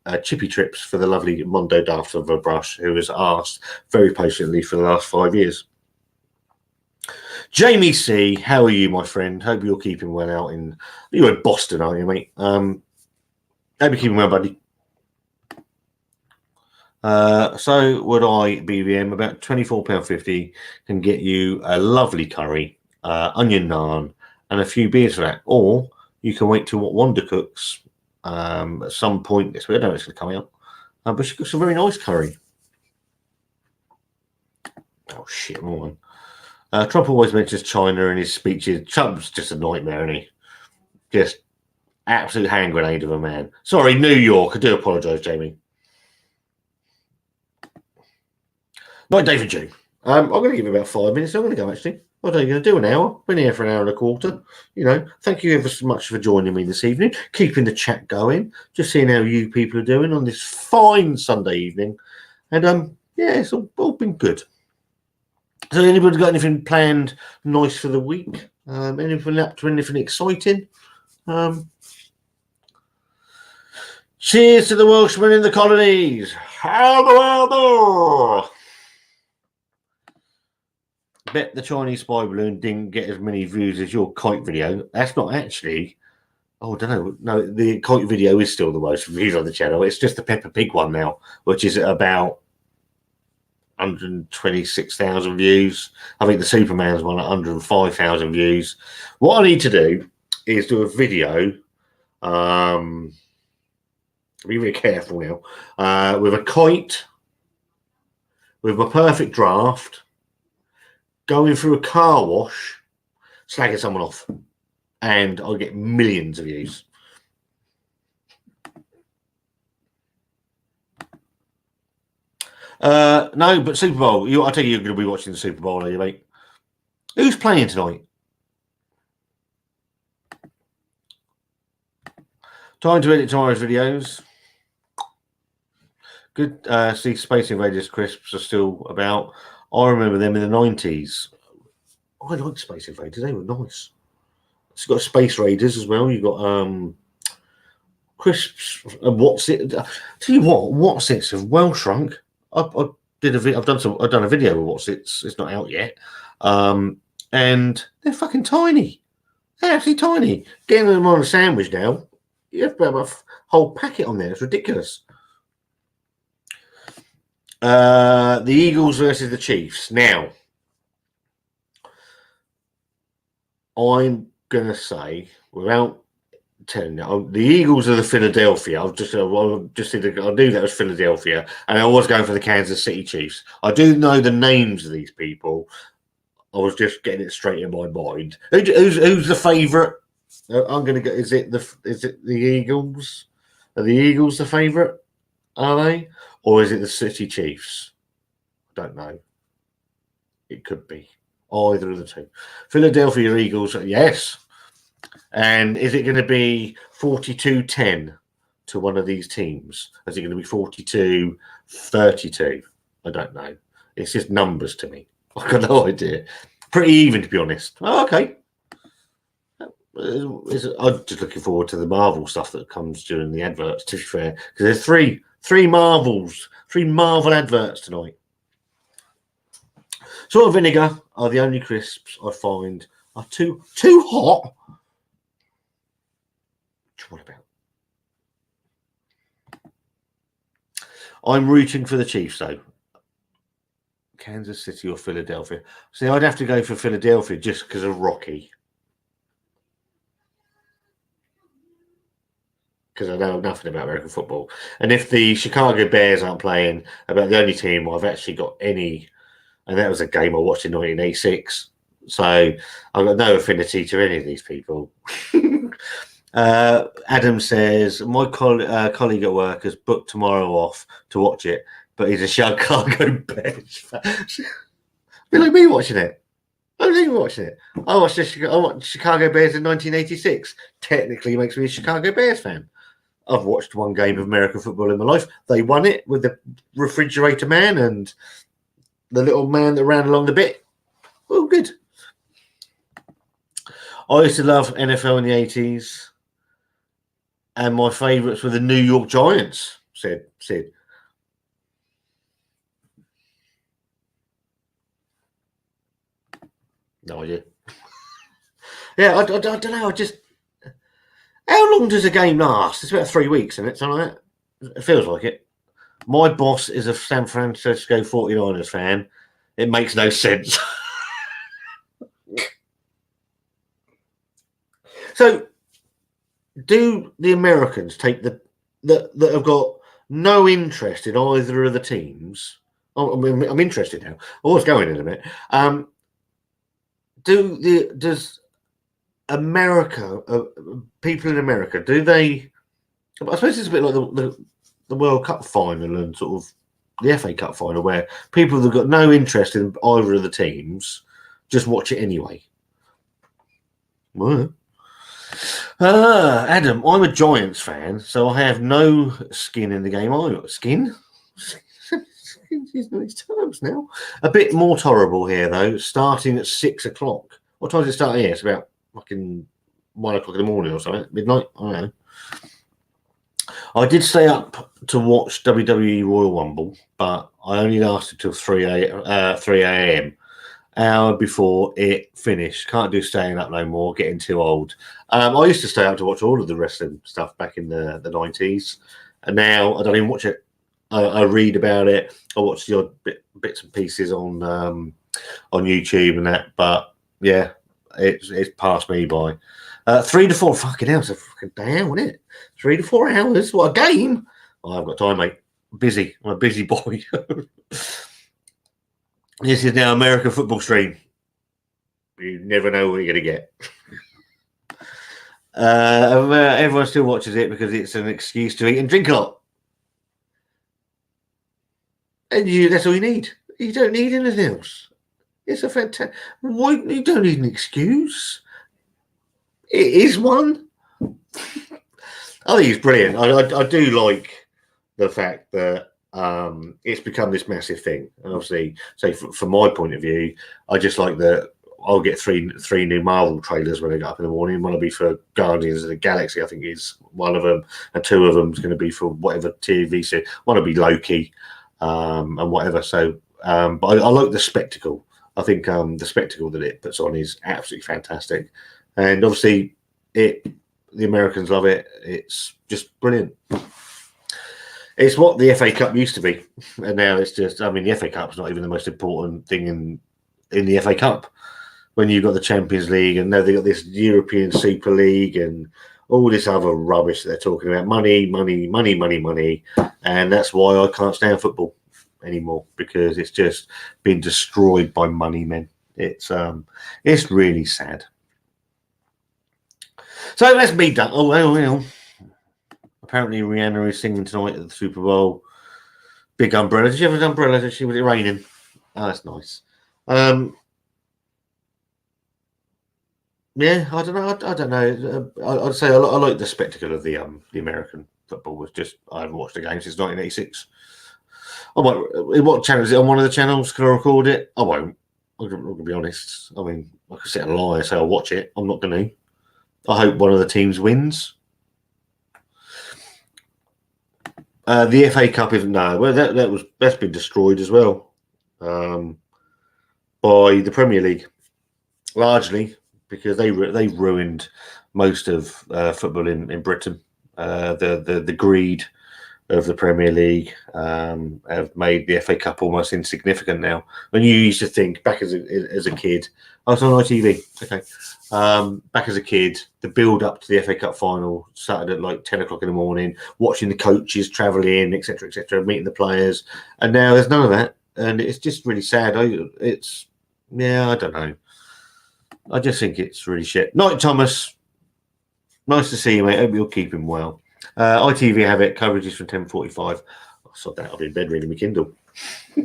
a chippy trips for the lovely Mondo Daft of a Brush, who has asked very patiently for the last 5 years. Jamie C, how are you, my friend? Hope you're keeping well out in. You're in Boston, aren't you, mate? Hope you're keeping well, buddy. So would I BBM about £24.50 can get you a lovely curry, onion naan, and a few beers for that. Or you can wait till what Wanda cooks at some point this week. I don't know it's going to come out, but she cooks a very nice curry. Oh shit, wrong one. Trump always mentions China in his speeches. Trump's just a nightmare, isn't he? Just absolute hand grenade of a man. Sorry, New York. I do apologise, Jamie. Right, David G. I'm going to give you about 5 minutes. I'm going to go, actually. What are you going to do? An hour? Been here for an hour and a quarter. You know, thank you ever so much for joining me this evening, keeping the chat going, just seeing how you people are doing on this fine Sunday evening. And, yeah, it's all been good. So anybody got anything planned nice for the week? Anything up to anything exciting? Cheers to the Welshmen in the colonies. How the world do? Bet the Chinese spy balloon didn't get as many views as your kite video. That's not actually. Oh, I don't know. No, the kite video is still the most views on the channel. It's just the Peppa Pig one now, which is about 126,000 views. I think the Superman's one at 105,000 views. What I need to do is do a video. Be really careful now. With a kite, with my perfect draft, going through a car wash, slagging someone off, and I'll get millions of views. No, but Super Bowl. I tell you, you're going to be watching the Super Bowl, are you, mate? Who's playing tonight? Time to edit tomorrow's videos. Good. See, Space Invaders crisps are still about. I remember them in the 90s. I like Space Invaders. They were nice. It's got Space Raiders as well. You've got crisps and what's it? Tell you what, what's it's well shrunk. I've done a video with what's it's not out yet. And they're fucking tiny. They're actually tiny. Getting them on a sandwich now, you have to have a whole packet on there. It's ridiculous. The Eagles versus the Chiefs. Now, I'm gonna say, without telling you, the Eagles are the Philadelphia. I knew that was Philadelphia, and I was going for the Kansas City Chiefs. I do know the names of these people. I was just getting it straight in my mind. Who's the favourite? I'm gonna go. Is it the Eagles? Are the Eagles the favourite? Are they? Or is it the City Chiefs? I don't know. It could be either of the two. Philadelphia Eagles, yes. And is it going to be 42-10 to one of these teams? Is it going to be 42-32? I don't know. It's just numbers to me. I've got no idea. Pretty even, to be honest. Oh, okay. I'm just looking forward to the Marvel stuff that comes during the adverts, to be fair. Because there's three Marvel adverts tonight. Salt and vinegar are the only crisps I find are too hot. What about? I'm rooting for the Chiefs, though. Kansas City or Philadelphia? See, I'd have to go for Philadelphia just because of Rocky. Because I know nothing about American football. And if the Chicago Bears aren't playing, about the only team I've actually got any, and that was a game I watched in 1986. So I've got no affinity to any of these people. Adam says, my colleague at work has booked tomorrow off to watch it, but he's a Chicago Bears fan. Be like me watching it. I don't even watching it. I watched Chicago Bears in 1986. Technically makes me a Chicago Bears fan. I've watched one game of American football in my life. They won it with the refrigerator man and the little man that ran along the bit. Oh, good. I used to love NFL in the 80s. And my favourites were the New York Giants, said Sid. No idea. Yeah, I don't know. How long does a game last? It's about 3 weeks, isn't it? Something like that. It feels like it. My boss is a San Francisco 49ers fan. It makes no sense. So, do the Americans take that have got no interest in either of the teams? I'm interested now. I was going in a minute. Does America, people in America, do they? I suppose it's a bit like the World Cup final and sort of the FA Cup final, where people have got no interest in either of the teams just watch it anyway. Well, Adam, I'm a Giants fan, so I have no skin in the game. Skin? Using these terms now. A bit more tolerable here, though, starting at 6 o'clock. What time does it start here? It's about fucking 1 o'clock in the morning or something. Midnight? I don't know. I did stay up to watch WWE Royal Rumble, but I only lasted till 3 a.m. Hour before it finished. Can't do staying up no more, getting too old. I used to stay up to watch all of the wrestling stuff back in the 90s, and now I don't even watch it. I read about it. I watch the odd bits and pieces on YouTube and that, but yeah, it's passed me by. 3 to 4 fucking hours, a fucking damn, isn't it? 3 to 4 hours, what a game! Oh, I've got time, mate. Busy. I'm a busy boy. This is now American football stream. You never know what you're going to get. Everyone still watches it because it's an excuse to eat and drink a lot. And that's all you need. You don't need anything else. It's a fantastic... You don't need an excuse. It is one. I think it's brilliant. I do like the fact that it's become this massive thing. And obviously, so from my point of view, I just like that I'll get three new Marvel trailers when I get up in the morning. One will be for Guardians of the Galaxy, I think is one of them, and 2 of them is going to be for whatever TV series. One will be Loki, and whatever. So, but I like the spectacle. I think the spectacle that it puts on is absolutely fantastic, and obviously, the Americans love it. It's just brilliant. It's what the FA Cup used to be, and now it's just. I mean, the FA Cup's not even the most important thing in the FA Cup. When you've got the Champions League, and now they've got this European Super League, and all this other rubbish that they're talking about, money, and that's why I can't stand football anymore, because it's just been destroyed by money men. It's really sad. So that's me done. Oh well. Apparently Rihanna is singing tonight at the Super Bowl. Big umbrella. Did you have an umbrella? Was it raining? Oh, that's nice. Yeah, I don't know. I'd say I like the spectacle of the American football. Was just I haven't watched a game since 1986. I might. What channel is it on? One of the channels? Can I record it? I won't. I'm going to be honest. I mean, I could sit and lie and say I'll watch it. I'm not going to. I hope one of the teams wins. The FA Cup isn't. No, well, that's been destroyed as well by the Premier League, largely because they ruined most of football in Britain. The greed of the Premier League have made the FA Cup almost insignificant now. When you used to think back as a kid, I was on ITV. Okay, back as a kid, the build up to the FA Cup final started at like 10 o'clock in the morning, watching the coaches travel in, etc., meeting the players, and now there's none of that, and it's just really sad. I don't know. I just think it's really shit. Night, Thomas. Nice to see you, mate. Hope you're keeping well. ITV have it. Coverage is from 10:45. I saw that. I'll be in bed reading my Kindle. All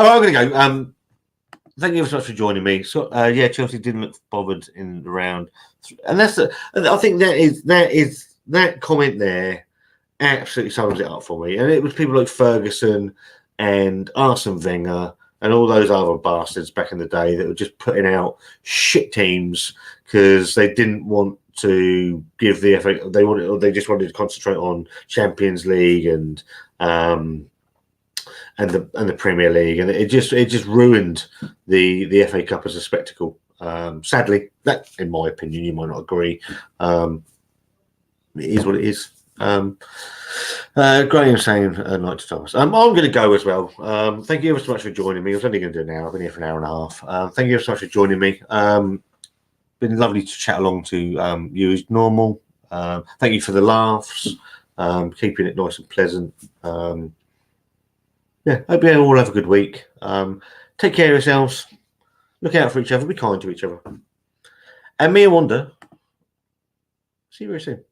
right, I'm going to go. Thank you so much for joining me. So, Chelsea didn't look bothered in the round, and I think that comment there absolutely sums it up for me. And it was people like Ferguson and Arsene Wenger and all those other bastards back in the day that were just putting out shit teams because they didn't want to give the FA. They just wanted to concentrate on Champions League and the Premier League, and it just ruined the FA Cup as a spectacle. Sadly, that, in my opinion, you might not agree. It is what it is. Graham saying night to Thomas. I'm going to go as well. Thank you ever so much for joining me. I was only going to do an hour. I've been here for an hour and a half. Thank you ever so much for joining me. Been lovely to chat along to you as normal. Thank you for the laughs, keeping it nice and pleasant. Hope you all have a good week. Take care of yourselves. Look out for each other. Be kind to each other. And me and Wanda, see you very soon.